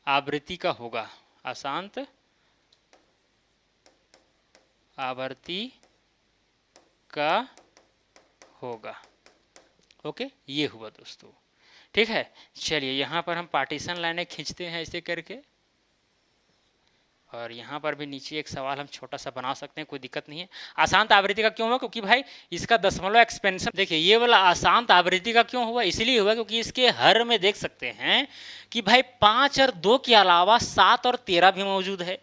आवृत्ति का होगा, अशांत आवृत्ति का होगा। ओके, ये हुआ दोस्तों, ठीक है। चलिए यहाँ पर हम पार्टीशन लाइनें खींचते हैं ऐसे करके, और यहाँ पर भी नीचे एक सवाल हम छोटा सा बना सकते हैं, कोई दिक्कत नहीं है। अशांत आवृत्ति का क्यों हुआ, क्योंकि भाई इसका दशमलव एक्सपेंशन, देखिए ये वाला अशांत आवृत्ति का क्यों हुआ, इसलिए हुआ क्योंकि इसके हर में देख सकते हैं कि भाई 5 और 2 के अलावा 7 और 13 भी मौजूद है।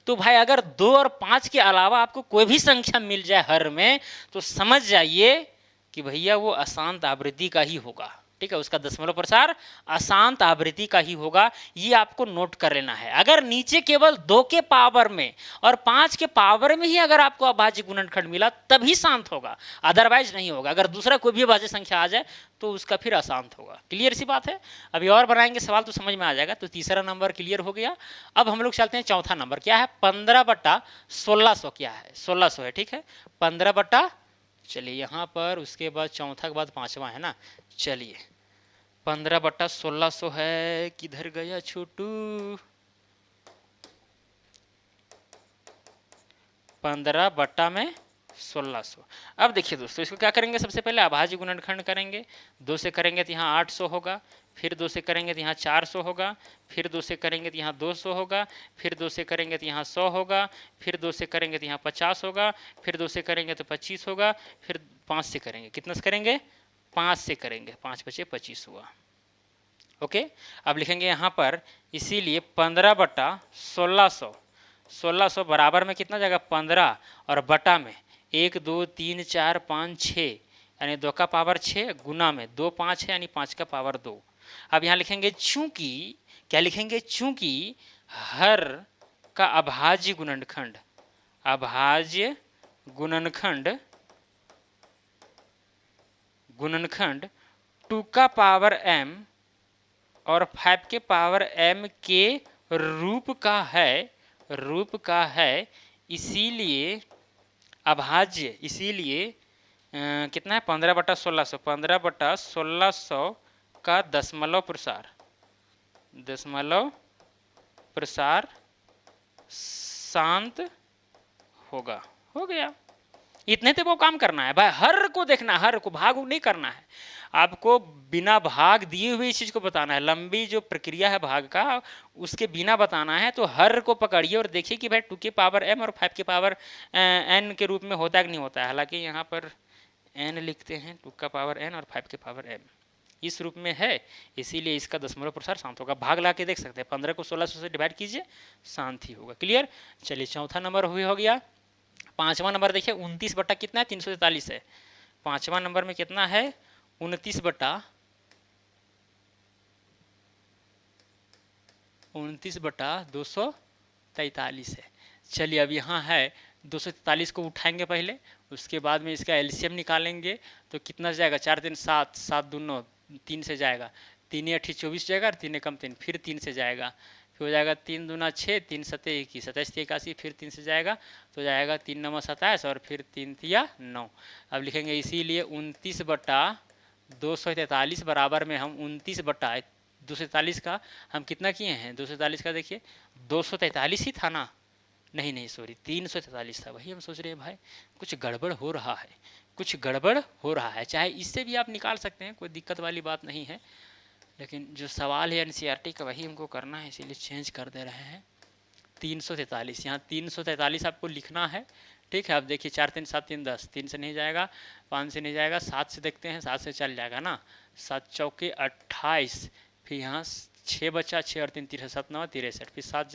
तो भाई अगर 2 और 5 के अलावा आपको कोई भी संख्या मिल जाए हर में, तो समझ जाइए कि भैया वो अशांत आवृत्ति का ही होगा। ठीक है, उसका दशमलव प्रसार अशांत आवृत्ति का ही होगा, ये आपको नोट कर लेना है। अगर नीचे केवल 2 के पावर में और 5 के पावर में ही अगर आपको अभाज्य गुणनखंड मिला तभी शांत होगा, अदरवाइज नहीं होगा। अगर दूसरा कोई भी अभाज्य संख्या आ जाए तो उसका फिर अशांत होगा। क्लियर सी बात है। अभी और बनाएंगे सवाल तो समझ में आ जाएगा। तो तीसरा नंबर क्लियर हो गया। अब हम लोग चलते हैं चौथा नंबर। क्या है? 15/1600 क्या है? 1600 है, ठीक है। 15 चलिए यहाँ पर, उसके बाद चौथा के बाद पांचवा है ना। चलिए 15/1600 है, किधर गया छोटू? 15/1600। अब देखिए दोस्तों, इसको क्या करेंगे? सबसे पहले अभाज्य गुणनखंड करेंगे। 2 से करेंगे तो यहाँ 800 होगा, फिर 2 से करेंगे तो यहाँ 400 होगा, फिर 2 से करेंगे तो यहाँ 200 होगा, फिर 2 से करेंगे तो यहाँ 100 होगा, फिर 2 से करेंगे तो यहाँ 50 होगा, फिर 2 से करेंगे तो 25 होगा, फिर 5 से करेंगे, कितना से करेंगे? 5 से करेंगे, 5 बचे 25 हुआ। ओके, अब लिखेंगे यहाँ पर, इसीलिए 15/1600, 1600 बराबर में कितना जाएगा? 15, और बटा में 1 2 3 4 5 6, यानी 2 का पावर 6, गुना में 2 5 है, यानी 5 का पावर 2। अब यहाँ लिखेंगे चूंकि, क्या लिखेंगे? चूंकि हर का अभाज्य गुणनखंड, अभाज्य गुणनखंड, गुणनखंड 2 का पावर m और 5 के पावर m के रूप का है, रूप का है, इसीलिए अभाज्य, इसीलिए कितना है? 15/1600, 15/1600 का दशमलव प्रसार, दशमलव प्रसार शांत होगा। हो गया। इतने तो वो काम करना है भाई, हर को देखना है, हर को, भाग नहीं करना है आपको, बिना भाग दिए हुए इस चीज को बताना है। लंबी जो प्रक्रिया है भाग का, उसके बिना बताना है। तो हर को पकड़िए और देखिए कि भाई 2 के पावर m और 5 के पावर n के रूप में होता है कि नहीं होता है। हालांकि यहाँ पर n लिखते हैं, 2 का पावर n और 5 के पावर m इस रूप में है, इसीलिए इसका दशमलव प्रसार शांत होगा। भाग ला के देख सकते हैं, 15 को 1600 से डिवाइड कीजिए, शांत ही होगा। क्लियर। चलिए चौथा नंबर हो गया। पांचवा नंबर देखिए, 29 बटा कितना है? 343 है। पांचवा नंबर में कितना है? 29/243 है। चलिए अब यहाँ है 243 को उठाएंगे पहले, उसके बाद में इसका एलसीएम निकालेंगे। तो कितना जाएगा? 4 3 7, 7 2 9, 3 से जाएगा, 3 8 24 जाएगा, और 3 कम 3, फिर 3 से जाएगा, फिर हो जाएगा 3 दूना 6, 3 7 21, 27 81, फिर 3 से जाएगा तो जाएगा 3 9 27, और फिर 3 3 9। अब लिखेंगे इसीलिए 29/243 बराबर में हम 29/243 का हम कितना किए हैं? 243 का देखिए 243 ही था ना, नहीं सॉरी 343 था, वही हम सोच रहे हैं भाई कुछ गड़बड़ हो रहा है, कुछ गड़बड़ हो रहा है। चाहे इससे भी आप निकाल सकते हैं, कोई दिक्कत वाली बात नहीं है, लेकिन जो सवाल है एनसीईआरटी का वही हमको करना है, इसीलिए चेंज कर दे रहे हैं। 343, यहाँ 343 आपको लिखना है, ठीक है। अब देखिए 4 3 7 3 10, 3 से नहीं जाएगा, 5 से नहीं जाएगा, 7 से देखते हैं, 7 से चल जाएगा ना, 7 चौके 28, फिर यहाँ 6 बचा, 6 और 3 तिरसठ, 7 9 63, फिर 7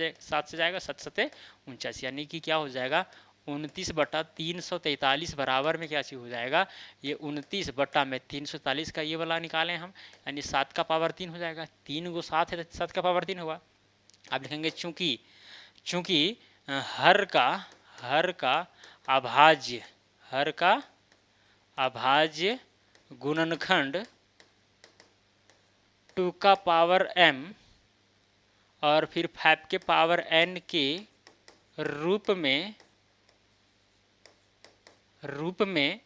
से जाएगा, 7 7 49, यानी कि क्या हो जाएगा? 29/343 बराबर में क्या चीज़ हो जाएगा? ये 29 बटा में 343 का ये वाला निकालें हम, यानी 7 का पावर 3 हो जाएगा। 3 को 7 है तो 7 का पावर 3 हुआ। आप लिखेंगे चूंकि हर का अभाज्य, हर का अभाज्य गुणनखंड 2 का पावर m और फिर 5 के पावर n के रूप में,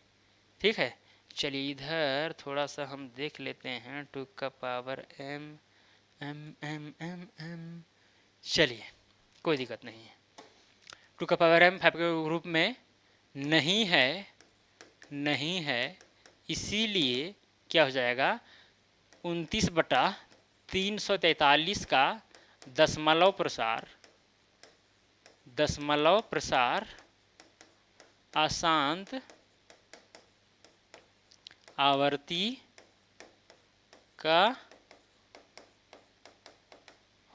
ठीक है। चलिए इधर थोड़ा सा हम देख लेते हैं, 2 का power m m m m m, चलिए कोई दिक्कत नहीं है। 2 का पावर m 5 के रूप में नहीं है, इसीलिए क्या हो जाएगा? 29/343 का दशमलव प्रसार अशांत आवर्ती का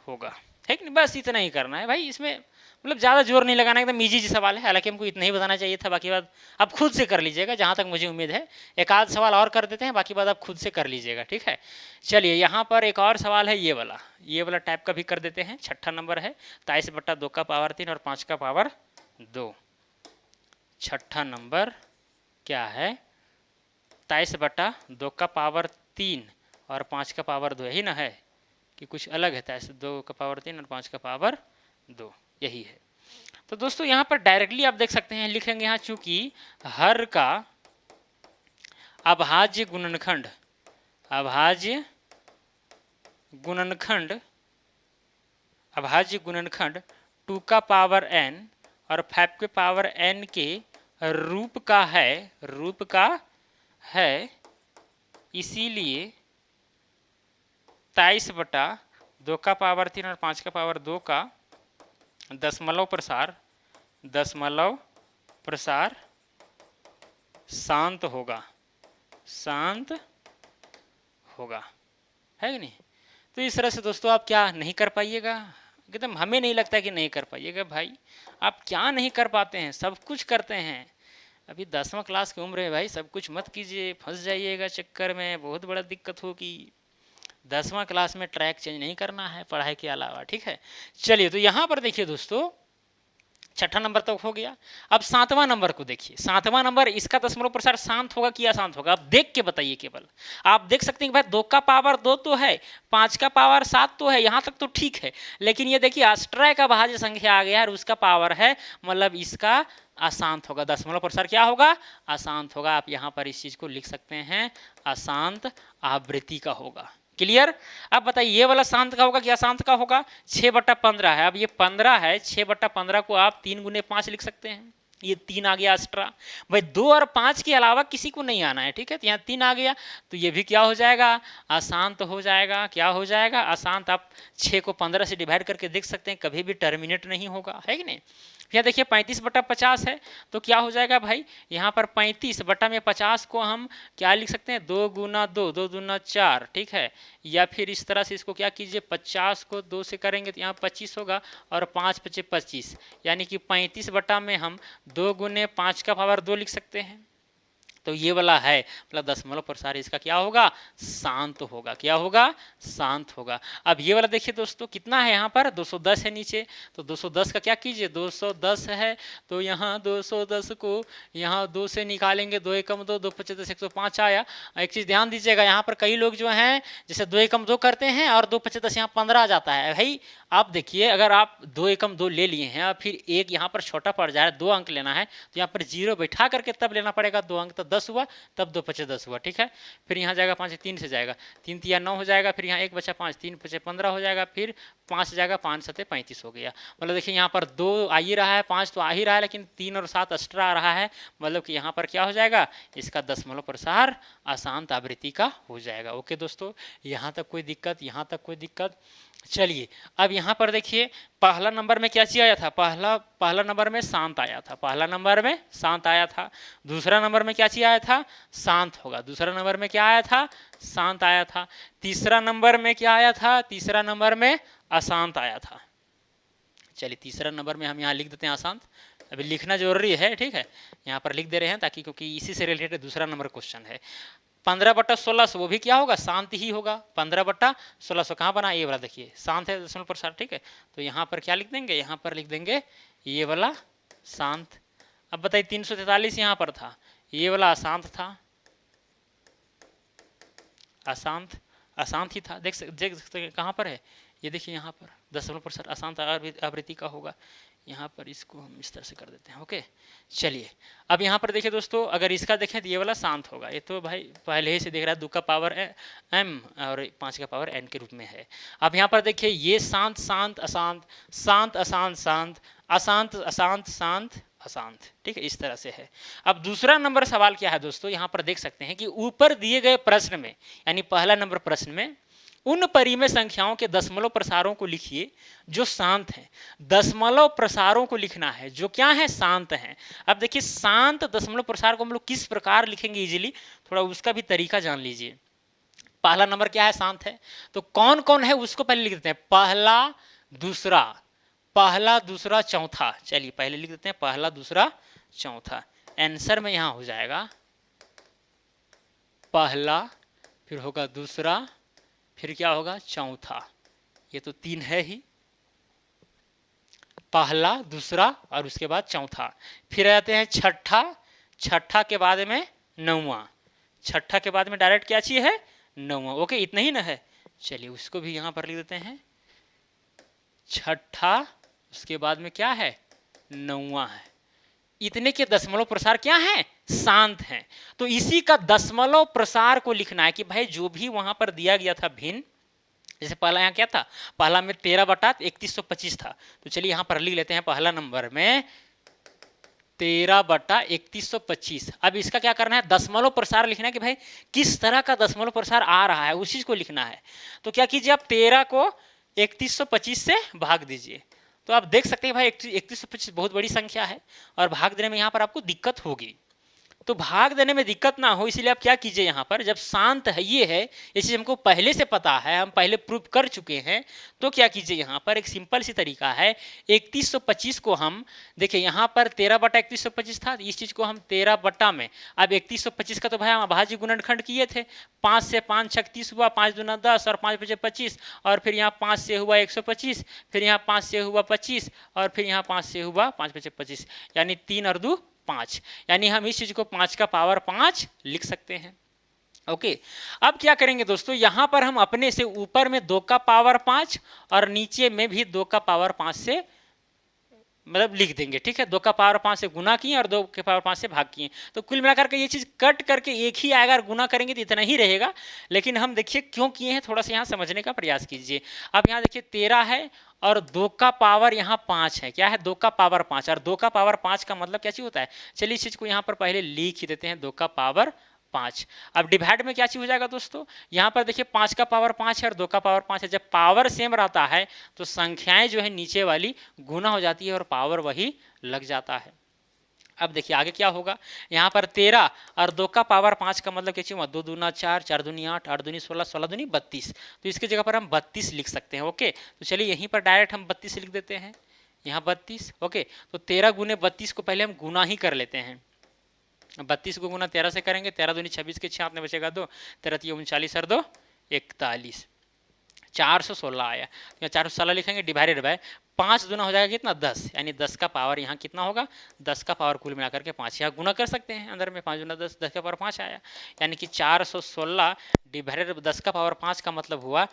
होगा, है कि नहीं? बस इतना ही करना है भाई, इसमें मतलब ज़्यादा जोर नहीं लगाना, एकदम ईजी जी सवाल है। हालांकि हमको इतना ही बताना चाहिए था, बाकी बात आप खुद से कर लीजिएगा जहाँ तक मुझे उम्मीद है। एक आध सवाल और कर देते हैं, बाकी बात आप खुद से कर लीजिएगा, ठीक है। चलिए यहाँ पर एक और सवाल है, ये वाला टाइप का भी कर देते हैं। छठा नंबर है 23/2 का पावर 3 और 5 का पावर 2। छठा नंबर क्या है, 23/2 का पावर 3 और 5 का पावर 2, यही ना है कि कुछ अलग है? 23/2 का पावर 3 और 5 का पावर 2, यही है। तो दोस्तों यहाँ पर डायरेक्टली आप देख सकते हैं, लिखेंगे यहाँ चूंकि हर का अभाज्य गुणनखंड, अभाज्य गुणनखंड, अभाज्य गुणनखंड 2 का पावर n और 5 के पावर n के रूप का है, इसीलिए 23/2 का पावर 3 और 5 का पावर 2 का दशमलव प्रसार शांत होगा, है कि नहीं? तो इस तरह से दोस्तों आप क्या नहीं कर पाइएगा, एकदम हमें नहीं लगता कि नहीं कर पाइएगा भाई। आप क्या नहीं कर पाते हैं, सब कुछ करते हैं। अभी 10वां क्लास की उम्र है भाई, सब कुछ मत कीजिए, फंस जाइएगा चक्कर में, बहुत बड़ा दिक्कत होगी। 10वां क्लास में ट्रैक चेंज नहीं करना है पढ़ाई के अलावा, ठीक है। चलिए तो यहाँ पर देखिए दोस्तों, छठा नंबर तक हो गया। अब 7वां नंबर को देखिए। 7वां नंबर, इसका दशमलव प्रसार शांत होगा कि अशांत होगा? आप देख के बताइए केवल। आप देख सकते हैं कि भाई 2 का पावर 2 तो है, 5 का पावर 7 तो है, यहाँ तक तो ठीक है। लेकिन ये देखिए अष्टय का भाज्य संख्या आ गया और उसका पावर है, मतलब इसका अशांत होगा। दशमलव प्रसार क्या होगा? अशांत होगा। आप यहाँ पर इस चीज को लिख सकते हैं, अशांत आवृत्ति का होगा। क्लियर? अब बताइए ये वाला शांत का होगा कि अशांत का होगा? 6/15 है। अब ये 15 है, 6/15 को आप 3 × 5 लिख सकते हैं। ये 3 आ गया एक्स्ट्रा। भाई 2 और 5 के अलावा किसी को नहीं आना है, ठीक है। तो यहाँ 3 आ गया, तो ये भी क्या हो जाएगा? अशांत हो जाएगा। क्या हो जाएगा? अशांत। आप 6 को 15 से डिवाइड करके देख सकते हैं, कभी भी टर्मिनेट नहीं होगा, है कि नहीं। यहाँ देखिए 35/50 है, तो क्या हो जाएगा भाई? यहाँ पर 35/50 को हम क्या लिख सकते हैं? 2 × 2, 2 दूना 4, ठीक है। या फिर इस तरह से इसको क्या कीजिए, 50 को 2 से करेंगे तो यहाँ 25 होगा और 5 × 5 = 25, यानी कि 35 में हम 2 × 5 का पावर 2 लिख सकते हैं। तो ये वाला है, मतलब दशमलव प्रसार इसका क्या होगा? शांत होगा। क्या होगा? शांत होगा। अब ये वाला देखिए दोस्तों, कितना है यहाँ पर? 210 है नीचे, तो 210 का क्या कीजिए, 210 है तो यहाँ 210 को यहाँ 2 से निकालेंगे, 2 एकम 2, 2 × 5 = 105 आया। एक चीज़ ध्यान दीजिएगा, यहाँ पर कई लोग जो हैं जैसे 2 एकम 2 करते हैं और 2 × 5 = यहाँ 15 आ जाता है। भाई आप देखिए, अगर आप 2 एकम 2 ले लिए हैं और फिर एक यहाँ पर छोटा पड़ जाए, 2 अंक लेना है, तो यहाँ पर 0 बैठा करके तब लेना पड़ेगा 2 अंक, तो 10 हुआ, तब 2 × 5 = 10 हुआ, ठीक है। फिर यहाँ जाएगा 5, 3 से जाएगा, 3 × 3 = 9 हो जाएगा, फिर यहाँ 1 बचा 5, 3 × 5 = 15 हो जाएगा, फिर 5 जाएगा, 5 × 7 = 35 हो गया। मतलब देखिए यहाँ पर 2 आ ही रहा है, 5 तो आ ही रहा है, लेकिन 3 और 7 एक्स्ट्रा आ रहा है, मतलब कि यहाँ पर क्या हो जाएगा? इसका दशमलव प्रसार अशांत आवृत्ति का हो जाएगा। ओके दोस्तों, यहाँ तक कोई दिक्कत? यहाँ तक कोई दिक्कत? चलिए अब यहाँ पर देखिए, पहला नंबर में क्या चीज आया था? पहला नंबर में शांत आया था, पहला नंबर में शांत आया था। दूसरा नंबर में क्या चीज आया था? शांत होगा। दूसरा नंबर में क्या आया था? शांत आया था। तीसरा नंबर में क्या आया था? तीसरा नंबर में अशांत आया था। चलिए तीसरा नंबर में हम यहाँ लिख देते हैं अशांत। अभी लिखना जरूरी है, ठीक है, यहाँ पर लिख दे रहे हैं ताकि, क्योंकि इसी से रिलेटेड दूसरा नंबर क्वेश्चन है। 15/1600 वो भी क्या होगा? शांत ही होगा। 15/1600 कहाँ बना? ये वाला देखिए, शांत है दशमलव प्रसार, ठीक है। तो यहाँ पर क्या लिख देंगे? यहाँ पर लिख देंगे ये वाला शांत। अब बताइए 343 यहाँ पर था, ये वाला अशांत था, अशांत अशांत ही था। देख सकते कहाँ पर है? ये देखिए यहाँ पर दशमलव प्रसार अशांत आवृत्ति का होगा। यहाँ पर इसको हम इस तरह से कर देते हैं। ओके, चलिए अब यहाँ पर देखिए दोस्तों, अगर इसका देखें तो ये वाला शांत होगा। ये तो भाई पहले ही से देख रहा है, 2 का पावर m और 5 का पावर n के रूप में है। अब यहाँ पर देखिए ये शांत शांत अशांत, शांत अशांत शांत, अशांत अशांत शांत अशांत, ठीक है, इस तरह से है। अब दूसरा नंबर सवाल क्या है दोस्तों? यहाँ पर देख सकते हैं कि ऊपर दिए गए प्रश्न में, यानी पहला नंबर प्रश्न में, उन परिमेय संख्याओं के दशमलव प्रसारों को लिखिए जो शांत हैं। दशमलव प्रसारों को लिखना है जो क्या है? शांत हैं। अब देखिए शांत दशमलव प्रसार को हम लोग किस प्रकार लिखेंगे इजीली, थोड़ा उसका भी तरीका जान लीजिए। पहला नंबर क्या है? शांत है। तो कौन कौन है उसको पहले लिख देते हैं, पहला, दूसरा, पहला दूसरा चौथा, चलिए पहले लिख देते हैं पहला दूसरा चौथा। आंसर में यहां हो जाएगा पहला, फिर होगा दूसरा, फिर क्या होगा चौथा। ये तो 3 है ही, पहला दूसरा और उसके बाद चौथा। फिर आते हैं छठा, छठा के बाद में नौवां, छठा के बाद में डायरेक्ट क्या चीज है नौवां। ओके इतना ही ना है, चलिए उसको भी यहां पर लिख देते हैं छठा, उसके बाद में क्या है नौवां है। इतने के दशमलव प्रसार क्या है शांत हैं। तो इसी का दशमलव प्रसार को लिखना है कि भाई जो भी वहां पर दिया गया था भिन्न, जैसे पहला यहाँ क्या था, पहला में 13/3125 था, तो चलिए यहाँ पर लिख लेते हैं पहला नंबर में 13/3125। अब इसका क्या करना है दशमलव प्रसार लिखना है कि भाई किस तरह का दशमलव प्रसार आ रहा है उस चीज को लिखना है। तो क्या कीजिए आप 13 को 3125 से भाग दीजिए, तो आप देख सकते हैं भाई 3125 बहुत बड़ी संख्या है और भाग देने में यहाँ पर आपको दिक्कत होगी। तो भाग देने में दिक्कत ना हो इसलिए आप क्या कीजिए, यहाँ पर जब शांत है ये है, ये चीज हमको पहले से पता है, हम पहले प्रूव कर चुके हैं, तो क्या कीजिए यहाँ पर एक सिंपल सी तरीका है 3125 को हम देखिए यहाँ पर 13/3125 था, इस चीज को हम 13 में, अब 3125 का तो भाई हम अभाज्य गुणनखंड किए थे, 5 से 5 36 हुआ, 5 दूना 10 और 5 बचे 25, और फिर यहाँ 5 से हुआ 125, फिर यहाँ 5 से हुआ 25 और फिर यहाँ 5 से हुआ 5 बचे 25, यानी 3 और 2 5, यानी हम इस चीज को 5 का पावर 5 लिख सकते हैं। ओके अब क्या करेंगे दोस्तों, यहां पर हम अपने से ऊपर में 2 का पावर 5 और नीचे में भी 2 का पावर 5 से मतलब लिख देंगे, ठीक है। 2 का पावर 5 से गुना किए और 2 के पावर 5 से भाग किए, तो कुल मिलाकर के ये चीज कट करके एक ही आएगा, और गुना करेंगे तो इतना ही रहेगा। लेकिन हम देखिए क्यों किए हैं, थोड़ा सा यहाँ समझने का प्रयास कीजिए। अब यहाँ देखिए 13 है और 2 का पावर यहाँ 5 है, क्या है 2 का पावर 5, और 2 का पावर 5 का मतलब क्या चीज होता है, चलिए इस चीज को यहाँ पर पहले लिख ही देते हैं 2 का पावर 5। अब डिवाइड में क्या चीज हो जाएगा दोस्तों, यहाँ पर देखिए 5 का पावर 5 है और 2 का पावर 5 है, जब पावर सेम रहता है तो संख्याएं जो है नीचे वाली गुना हो जाती है और पावर वही लग जाता है। अब देखिए आगे क्या होगा, यहाँ पर 13 और 2 का पावर 5 का मतलब क्या चाहिए, 2 दूना 4, 4 दूनी 8, 8 दूनी 16, 16 दूनी 32, तो इसकी जगह पर हम 32 लिख सकते हैं। ओके तो चलिए यहीं पर डायरेक्ट हम 32 लिख देते हैं, यहाँ 32। ओके तो 13 गुने 32 को पहले हम गुना ही कर लेते हैं, 32 को गुना 13 से करेंगे, 13 दूनी 26 के 6 हाथ में बचेगा 2, 13 39 और 2 41, 416 आया। यहाँ 416 लिखेंगे डिवाइडेड बाय 5 दूना हो जाएगा कितना 10, यानी 10 का पावर यहाँ कितना होगा 10 का पावर कुल मिलाकर के 5, यहाँ गुना कर सकते हैं अंदर में 5 दूना 10, 10 का पावर 5 आया, यानी कि 416 डिवाइडेड 10 का पावर 5 का मतलब हुआ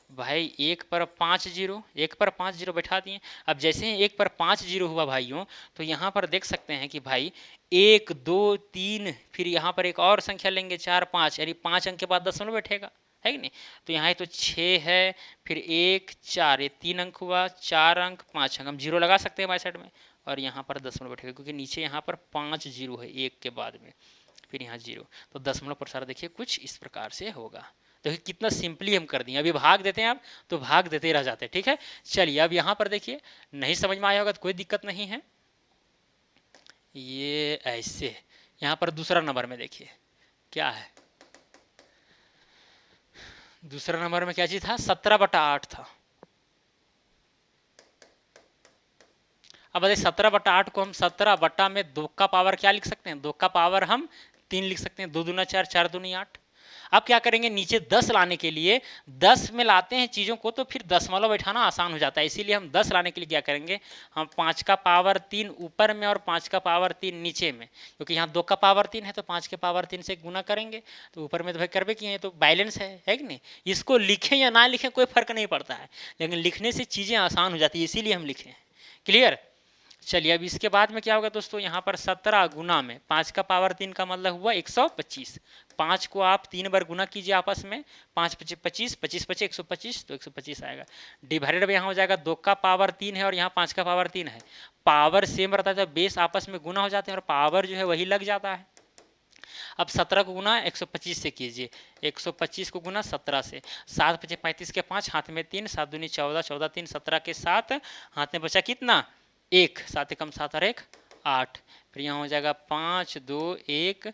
भाई 1 पर 5 जीरो, 1 पर 5 जीरो बैठा दिए। अब जैसे ही 1 पर 5 जीरो हुआ भाइयों, तो यहाँ पर देख सकते हैं कि भाई 1 2 3, फिर यहाँ पर एक और संख्या लेंगे 4 5, यानी 5 अंक के बाद दशमलव बैठेगा, है कि नहीं। तो यहाँ तो 6 है, फिर 1 4, ये 3 अंक हुआ, 4 अंक 5 अंक, हम जीरो लगा सकते हैं बाई साइड में, और यहाँ पर दशमलव बैठेगा क्योंकि नीचे यहाँ पर 5 जीरो है 1 के बाद में, फिर यहाँ जीरो, तो दशमलव प्रसार देखिए कुछ इस प्रकार से होगा। देखिए कितना सिंपली हम कर दिए, अभी भाग देते हैं आप तो भाग देते रह जाते हैं, ठीक है। चलिए अब यहाँ पर देखिए नहीं समझ में आया होगा तो कोई दिक्कत नहीं है, ये ऐसे यहाँ पर दूसरा नंबर में देखिए क्या है, दूसरा नंबर में क्या चीज था 17/8 था। अब बताइए 17/8 को हम 17 में 2 का पावर क्या लिख सकते हैं, 2 का पावर हम 3 लिख सकते हैं, 2 दूना 4, 4 दूनी 8। अब क्या करेंगे, नीचे 10 लाने के लिए 10 में लाते हैं चीज़ों को तो फिर दशमलव बैठाना आसान हो जाता है, इसीलिए हम 10 लाने के लिए क्या करेंगे, हम 5 का पावर 3 ऊपर में और 5 का पावर 3 नीचे में, क्योंकि यहाँ 2 का पावर 3 है तो 5 के पावर 3 से गुना करेंगे, तो ऊपर में तो भाई करबे किए हैं तो बैलेंस है कि नहीं। इसको लिखें या ना लिखें कोई फर्क नहीं पड़ता है, लेकिन लिखने से चीज़ें आसान हो जाती है, इसीलिए हम लिखें। क्लियर। चलिए अब इसके बाद में क्या होगा दोस्तों, यहाँ पर 17 गुना में 5 का पावर 3 का मतलब हुआ 125, 5 को आप 3 बार गुना कीजिए आपस में, 5 पचे 25, 25 पचे 125, तो 125 आएगा। डिवाइडेड में यहाँ हो जाएगा 2 का पावर 3 है और यहाँ 5 का पावर 3 है, पावर सेम रहता है तो बेस आपस में गुना हो जाते हैं और पावर जो है वही लग जाता है। अब 17 को गुना 125 से कीजिए, 125 को गुना 17 से, 7 पचे 35 के 5, हाथ में 3, 7 दूनी 14, 14 3 17 के 7, हाथ में बचा कितना 1, 7 कम 7 और 1 8, फिर यहाँ हो जाएगा 5 2 1,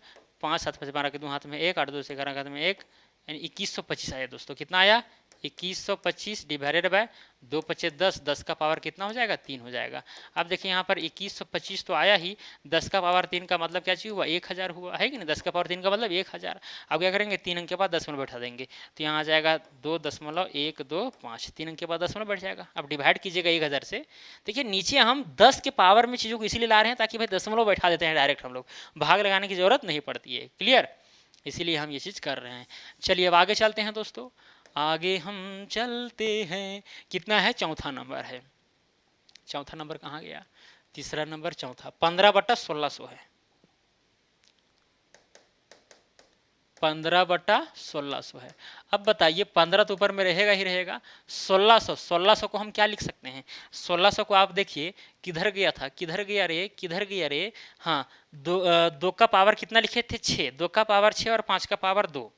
5 7 5 12 के 2 हाथ में 1, 8 2 से 11 हाथ में 1, यानी 2125 आया दोस्तों। कितना आया? 2125 डिवाइडेड बाय 2 पचे 10, 10 का पावर कितना हो जाएगा? 3 हो जाएगा। अब देखिए यहाँ पर 2125 तो आया ही, 10 का पावर 3 का मतलब क्या चीज़ हुआ? 1000 हुआ, है कि नहीं? 10 का पावर 3 का मतलब 1000। अब क्या करेंगे? 3 अंक के बाद दशमलव बैठा देंगे, तो यहाँ आ जाएगा 2.125, 3 अंक के बाद दशमलव बैठ जाएगा। अब डिवाइड कीजिएगा 1000 से। देखिए नीचे हम 10 के पावर में चीज़ों को इसीलिए ला रहे हैं ताकि भाई दशमलव बैठा देते हैं डायरेक्ट, हम लोग भाग लगाने की जरूरत नहीं पड़ती है। क्लियर? इसीलिए हम ये चीज़ कर रहे हैं। चलिए अब आगे चलते हैं दोस्तों, आगे हम चलते हैं। कितना है? चौथा नंबर है। चौथा नंबर कहाँ गया? तीसरा नंबर, चौथा। 15/1600 है। 15/1600 है। अब बताइए 15 तो ऊपर में रहेगा ही रहेगा, 1600 को हम क्या लिख सकते हैं? 1600 को आप देखिए किधर गया था, किधर गया रे, किधर गया रे? हाँ, दो का पावर कितना लिखे थे? 6। 2 का पावर 6 और 5 का पावर 2।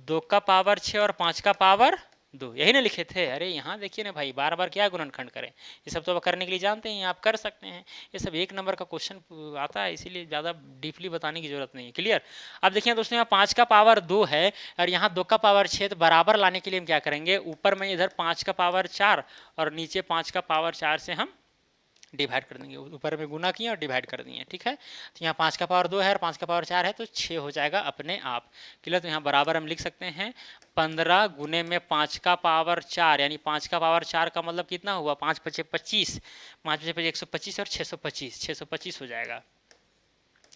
2 का पावर 6 और 5 का पावर 2, यही ना लिखे थे? अरे यहाँ देखिए ना भाई, बार बार क्या गुणनखंड करें, ये सब तो करने के लिए जानते हैं, आप कर सकते हैं। ये सब 1 नंबर का क्वेश्चन आता है, इसीलिए ज़्यादा डीपली बताने की जरूरत नहीं है। क्लियर? अब देखिए दोस्तों, यहाँ 5 का पावर 2 है और यहाँ 2 का पावर 6, तो बराबर लाने के लिए हम क्या करेंगे? ऊपर में इधर 5 का पावर 4 और नीचे 5 का पावर 4 से हम डिवाइड कर देंगे। ऊपर में गुना किए और डिवाइड कर दिए, ठीक है? तो यहाँ 5 का पावर 2 है और 5 का पावर 4 है, तो 6 हो जाएगा अपने आप। क्लियर? तो यहाँ बराबर हम लिख सकते हैं 15 गुने में 5 का पावर 4, यानी 5 का पावर 4 का मतलब कितना हुआ? 5 पचे 25, 5 पचे 25, 125 और 625, 625 हो जाएगा।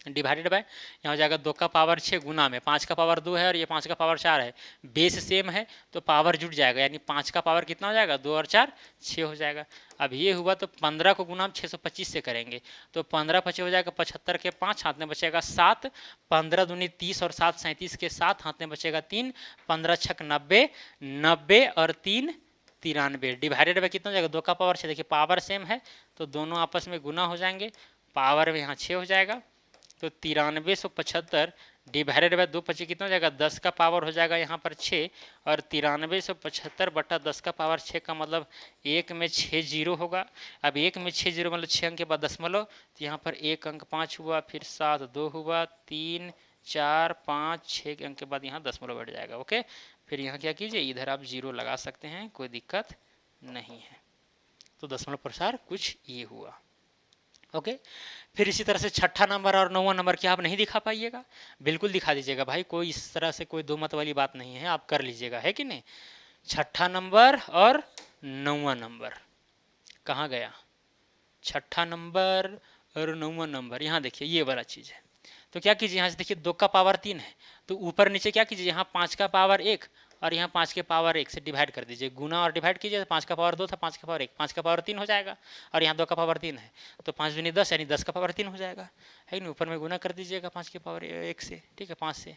डिवाइडेड बाय यहाँ हो जाएगा 2 का पावर 6 गुना में 5 का पावर 2 है और ये 5 का पावर 4 है, बेस सेम है तो पावर जुड़ जाएगा, यानी 5 का पावर कितना हो जाएगा? 2 और 4 6 हो जाएगा। अब ये हुआ तो 15 को गुना हम 625 से करेंगे, तो 15 पचे हो जाएगा 75 के 5, हाथ में बचेगा 7, 15 दूनी 30 और 7 37 के 7, हाथ में बचेगा 3, 15 छक 90, 90 और 3 93। डिवाइडेड बाय कितना हो जाएगा? 2 का पावर 6, देखिए पावर सेम है तो दोनों आपस में गुना हो जाएंगे, पावर में यहाँ 6 हो जाएगा, तो 9375 डिवाइडेड बाय 2 पचे कितना हो जाएगा? 10 का पावर हो जाएगा यहाँ पर 6 और 9375 बटा 10 का पावर 6 का मतलब 1 में 6 जीरो होगा। अब 1 में 6 जीरो मतलब 6 अंक के बाद दशमलव, तो यहाँ पर 1 अंक 5 हुआ, फिर 7 2 हुआ, 3 4 5 6 अंक के बाद यहाँ दशमलव बैठ जाएगा। ओके, फिर यहाँ क्या कीजिए, इधर आप जीरो लगा सकते हैं, कोई दिक्कत नहीं है। तो दशमलव प्रसार कुछ ये हुआ। ओके, फिर इसी तरह से छठा नंबर और 9वां नंबर क्या आप नहीं दिखा पाइएगा? बिल्कुल दिखा दीजिएगा भाई, कोई इस तरह से कोई दो मत वाली बात नहीं है, आप कर लीजिएगा, है कि नहीं? छठा नंबर और 9वां नंबर कहाँ गया? छठा नंबर और 9वां नंबर, यहाँ देखिए ये वाला चीज़ है। तो क्या कीजिए, यहाँ से देखिए 2 का पावर 3 है, तो ऊपर नीचे क्या कीजिए, यहाँ 5 का पावर 1 और यहाँ 5 के पावर 1 से डिवाइड कर दीजिए, गुना और डिवाइड कीजिए, तो 5 का पावर 2 था, 5 का पावर 1, 5 का पावर 3 हो जाएगा, और यहाँ 2 का पावर 3 है, तो 5 दूनी 10 यानी 10 का पावर 3 हो जाएगा, है नहीं? ऊपर में गुना कर दीजिएगा 5 के पावर 1 से, ठीक है, 5 से।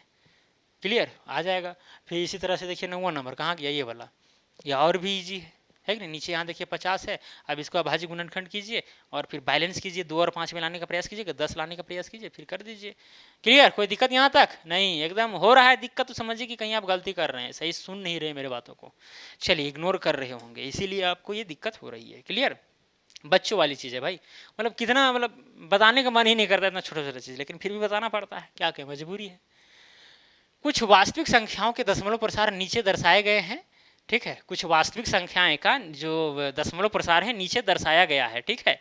क्लियर? आ जाएगा। फिर इसी तरह से देखिए 9वां नंबर कहाँ गया? ये वाला, या और भी ईजी है कि नहीं? नीचे यहाँ देखिए 50 है, अब इसको अभाज्य गुणनखंड कीजिए और फिर बैलेंस कीजिए, 2 और 5 में लाने का प्रयास कीजिएगा, 10 लाने का प्रयास कीजिए, फिर कर दीजिए। क्लियर? कोई दिक्कत यहाँ तक नहीं? एकदम हो रहा है दिक्कत तो समझिए कि कहीं आप गलती कर रहे हैं, सही सुन नहीं रहे मेरे बातों को, चलिए इग्नोर कर रहे होंगे, इसीलिए आपको ये दिक्कत हो रही है। क्लियर? बच्चों वाली चीज़ है भाई, मतलब कितना, मतलब बताने का मन ही नहीं करता इतना छोटा छोटा चीज़, लेकिन फिर भी बताना पड़ता है, क्या कहें, मजबूरी है। कुछ वास्तविक संख्याओं के दशमलव प्रसार नीचे दर्शाए गए हैं, ठीक है? कुछ वास्तविक संख्याएं का जो दशमलव प्रसार है नीचे दर्शाया गया है, ठीक है?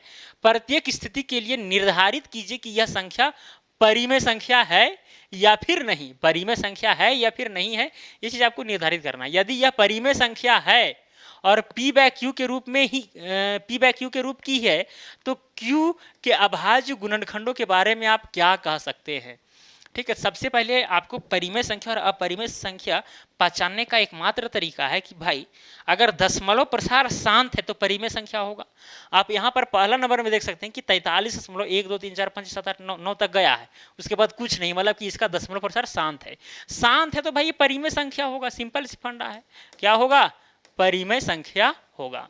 प्रत्येक स्थिति के लिए निर्धारित कीजिए कि यह संख्या परिमेय संख्या है या फिर नहीं, परिमेय संख्या है या फिर नहीं है, ये चीज आपको निर्धारित करना है। यदि यह परिमेय संख्या है और P बाय Q के रूप में ही P बाय Q के रूप की है, तो Q के अभाज्य गुणनखंडों के बारे में आप क्या कह सकते हैं? ठीक है, सबसे पहले आपको परिमेय संख्या और अपरिमेय संख्या पहचानने का एकमात्र तरीका है कि भाई अगर दशमलव प्रसार शांत है तो परिमेय संख्या होगा। आप यहाँ पर पहला नंबर में देख सकते हैं कि 43.1 2 3 4 5 7 8 9 तक गया है, उसके बाद कुछ नहीं, मतलब कि इसका दशमलव प्रसार शांत है। शांत है तो भाई ये परिमेय संख्या होगा, सिंपल सी फंडा है, क्या होगा? परिमेय संख्या होगा।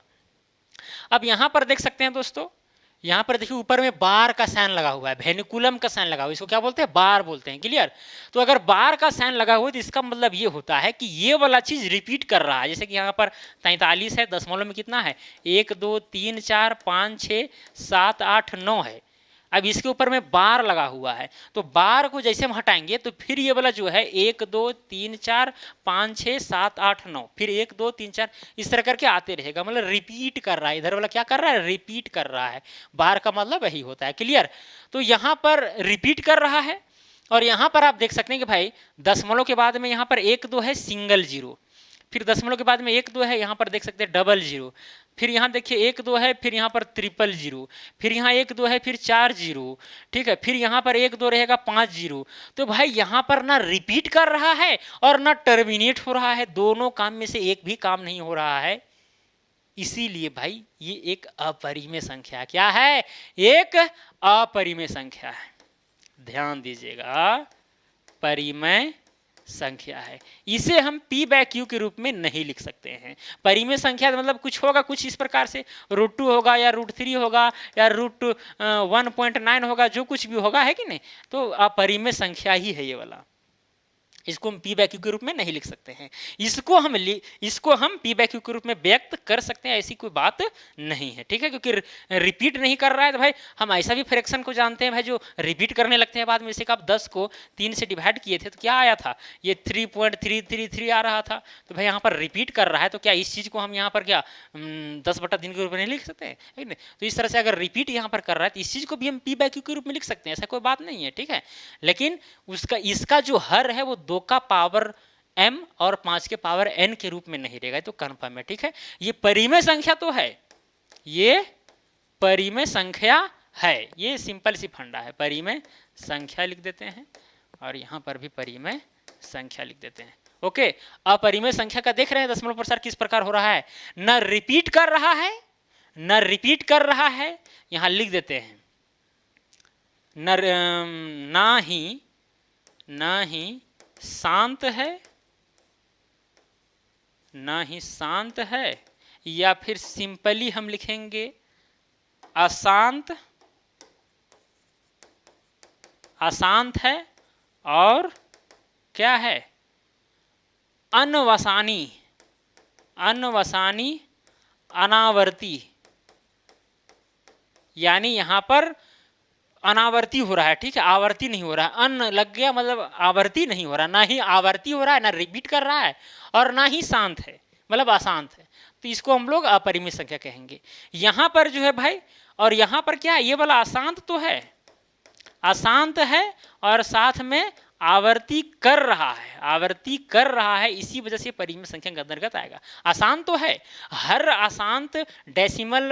अब यहाँ पर देख सकते हैं दोस्तों, यहाँ पर देखिए ऊपर में बार का साइन लगा हुआ है, वेनिकुलम का साइन लगा हुआ है, इसको क्या बोलते हैं? बार बोलते हैं। क्लियर? तो अगर बार का साइन लगा हुआ है तो इसका मतलब ये होता है कि ये वाला चीज रिपीट कर रहा है। जैसे कि यहाँ पर 43 है, दशमलव में कितना है? 1 2 3 4 5 6 7 8 9 है। अब इसके ऊपर में बार लगा हुआ है, तो बार को जैसे हम हटाएंगे तो फिर ये वाला जो है 1 2 3 4 5 6 7 8 9, फिर 1 2 3 4 इस तरह करके आते रहेगा, मतलब रिपीट कर रहा है। इधर वाला क्या कर रहा है, रिपीट कर रहा है। बार का मतलब यही होता है, क्लियर। तो यहाँ पर रिपीट कर रहा है, और यहाँ पर आप देख सकते हैं कि भाई दशमलव के बाद में यहाँ पर 1 2 है सिंगल जीरो, फिर दशमलव के बाद में 1 2 है, यहाँ पर देख सकते हैं डबल जीरो, फिर यहाँ देखिए 1 2 है, फिर यहाँ पर ट्रिपल जीरो, फिर यहाँ 1 2 है, फिर 4 जीरो, ठीक है, फिर यहाँ पर 1 2 रहेगा 5 जीरो। तो भाई यहाँ पर ना रिपीट कर रहा है और ना टर्मिनेट हो रहा है, दोनों काम में से एक भी काम नहीं हो रहा है। इसीलिए भाई ये एक अपरिमेय संख्या क्या है, एक अपरिमेय संख्या है। ध्यान दीजिएगा, परिमेय संख्या है। इसे हम p बाय q के रूप में नहीं लिख सकते हैं। परिमेय संख्या मतलब कुछ होगा, कुछ इस प्रकार से √2 होगा या √3 होगा या √1.9 होगा, जो कुछ भी होगा, है कि नहीं। तो अपरिमेय संख्या ही है ये वाला, इसको हम p बाय q के रूप में नहीं लिख सकते हैं। इसको हम p बाय q के रूप में व्यक्त कर सकते हैं, ऐसी कोई बात नहीं है, ठीक है, क्योंकि रिपीट नहीं कर रहा है। तो भाई हम ऐसा भी फ्रैक्शन को जानते हैं भाई जो रिपीट करने लगते हैं बाद में। जैसे कि आप 10 को 3 से डिवाइड किए थे तो क्या आया था, ये 3.333 आ रहा था। तो भाई यहाँ पर रिपीट कर रहा है, तो क्या इस चीज़ को हम यहाँ पर क्या 10/3 के रूप में नहीं लिख सकते हैं, है नहीं। तो इस तरह से अगर रिपीट यहाँ पर कर रहा है तो इस चीज़ को भी हम p बाय q के रूप में लिख सकते हैं, ऐसा कोई बात नहीं है, ठीक है। लेकिन इसका जो हर है वो 2 का पावर m और 5 के पावर n के रूप में नहीं रहेगा, तो कन्फर्म है, ठीक है। ये परिमेय संख्या तो है, ये परिमेय संख्या है, ये सिंपल सी फंडा है। परिमेय संख्या लिख देते हैं और यहाँ पर भी परिमेय संख्या लिख देते हैं। ओके, अपरिमेय संख्या का देख रहे हैं दशमलव प्रसार किस प्रकार हो रहा है, न रिपीट कर रहा है, न रिपीट कर रहा है, यहाँ लिख देते हैं ना ही शांत है, ना ही शांत है, या फिर सिंपली हम लिखेंगे अशांत, अशांत है, और क्या है, अनवसानी, अनवसानी, अनावर्ती, यानी यहां पर अनावर्ती हो रहा है, ठीक है, आवर्ती नहीं हो रहा है। अन लग गया मतलब आवर्ती नहीं हो रहा, ना ही आवर्ती हो रहा है, ना रिपीट कर रहा है, और ना ही शांत है, मतलब अशांत है। तो इसको हम लोग अपरिमेय संख्या कहेंगे। यहाँ पर जो है भाई, और यहाँ पर क्या है, ये वाला अशांत तो है, अशांत है, और साथ में आवर्ती कर रहा है, आवर्ती कर रहा है, इसी वजह से परिमेय संख्या के अंतर्गत आएगा। अशांत तो है, हर अशांत डेसिमल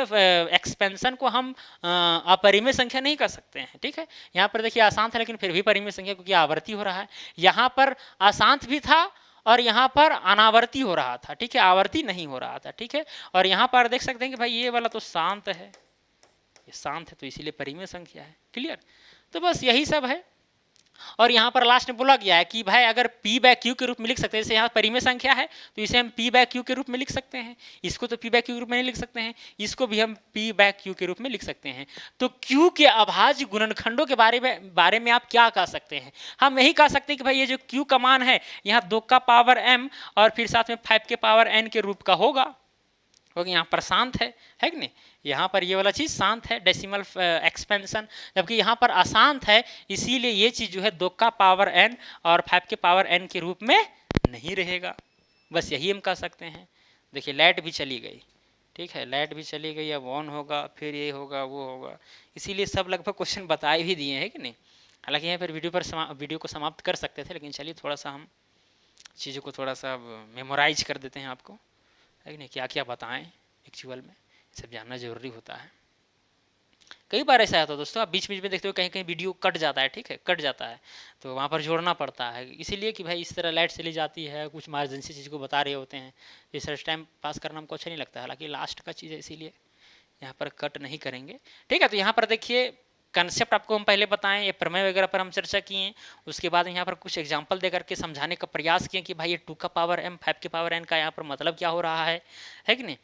एक्सपेंशन को हम अपरिमेय संख्या नहीं कर सकते हैं, ठीक है। यहाँ पर देखिए अशांत है लेकिन फिर भी परिमेय संख्या, क्योंकि आवर्ती हो रहा है। यहाँ पर अशांत भी था और यहाँ पर अनावर्ती हो रहा था, ठीक है, आवर्ती नहीं हो रहा था, ठीक है। और यहाँ पर देख सकते हैं कि भाई ये वाला तो शांत है, ये शांत है, तो इसीलिए परिमेय संख्या है, क्लियर। तो बस यही सब है। और यहाँ पर लास्ट में बोला गया है कि भाई अगर p बाय q के रूप में लिख सकते हैं, जैसे यहाँ परिमेय संख्या है तो इसे हम p बाय q के रूप में लिख सकते हैं, इसको तो p बाय q के रूप में नहीं लिख सकते हैं, इसको भी हम p बाय q के रूप में लिख सकते हैं। तो q के अभाज्य गुणनखंडों के बारे में आप क्या कह सकते हैं, हम यही कह सकते हैं कि भाई ये जो q का मान है यहाँ 2 का पावर m और फिर साथ में 5 के पावर n के रूप का होगा, क्योंकि यहाँ पर शांत है कि नहीं, यहाँ पर ये वाला चीज़ शांत है, डेसिमल एक्सपेंशन, जबकि यहाँ पर अशांत है, इसीलिए ये चीज़ जो है 2 का पावर n और 5 के पावर n के रूप में नहीं रहेगा। बस यही हम कह सकते हैं। देखिए लाइट भी चली गई, ठीक है, लाइट भी चली गई, अब ऑन होगा, फिर ये होगा, वो होगा, इसीलिए सब लगभग क्वेश्चन बताए भी दिए हैं कि नहीं। हालांकि यहाँ पर वीडियो को समाप्त कर सकते थे, लेकिन चलिए थोड़ा सा हम चीज़ों को थोड़ा सा मेमोराइज कर देते हैं आपको, है कि नहीं, क्या क्या बताएं एक्चुअल में, सब जानना जरूरी होता है। कई बार ऐसा होता है दोस्तों, आप बीच बीच में देखते हो कहीं कहीं वीडियो कट जाता है, ठीक है, कट जाता है, तो वहाँ पर जोड़ना पड़ता है, इसीलिए कि भाई इस तरह लाइट चली जाती है, कुछ इमरजेंसी चीज़ को बता रहे होते हैं, इस तरह टाइम पास करना हमको अच्छा नहीं लगता है। हालांकि लास्ट का चीज़ है, इसीलिए यहाँ पर कट नहीं करेंगे, ठीक है। तो यहाँ पर देखिए कंसेप्ट आपको हम पहले बताएं, ये प्रमेय वगैरह पर हम चर्चा किए, उसके बाद यहाँ पर कुछ एग्जांपल दे करके समझाने का प्रयास किए कि भाई ये 2 का पावर m 5 के पावर n का यहाँ पर मतलब क्या हो रहा है कि नहीं।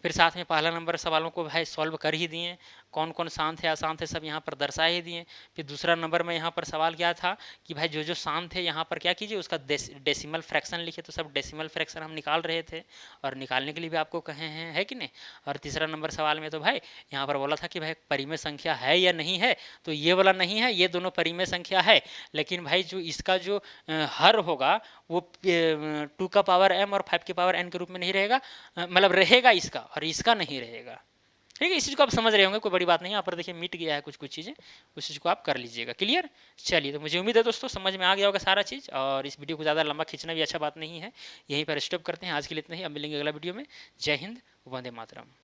फिर साथ में पहला नंबर सवालों को भाई सॉल्व कर ही दिए, कौन कौन शांत है अशांत है सब यहाँ पर दर्शा ही दिए। फिर दूसरा नंबर में यहाँ पर सवाल क्या था कि भाई जो जो शांत है यहाँ पर क्या कीजिए उसका डेसिमल फ्रैक्शन लिखे, तो सब डेसिमल फ्रैक्शन हम निकाल रहे थे और निकालने के लिए भी आपको कहे हैं, है कि नहीं। और तीसरा नंबर सवाल में तो भाई यहाँ पर बोला था कि भाई परिमेय संख्या है या नहीं है, तो ये वाला नहीं है, ये दोनों परिमेय संख्या है, लेकिन भाई जो इसका जो हर होगा वो 2 का पावर m और 5 के पावर n के रूप में नहीं रहेगा, मतलब रहेगा इसका और इसका नहीं रहेगा। ठीक है, इस चीज़ को आप समझ रहे होंगे, कोई बड़ी बात नहीं है। यहाँ पर देखिए मिट गया है कुछ कुछ चीज़ें, उस चीज़ को आप कर लीजिएगा क्लियर। चलिए, तो मुझे उम्मीद है दोस्तों समझ में आ गया होगा सारा चीज़, और इस वीडियो को ज़्यादा लंबा खींचना भी अच्छा बात नहीं है। यहीं पर स्टॉप करते हैं, आज के लिए इतना ही। अब मिलेंगे अगला वीडियो में। जय हिंद, वंदे मातरम।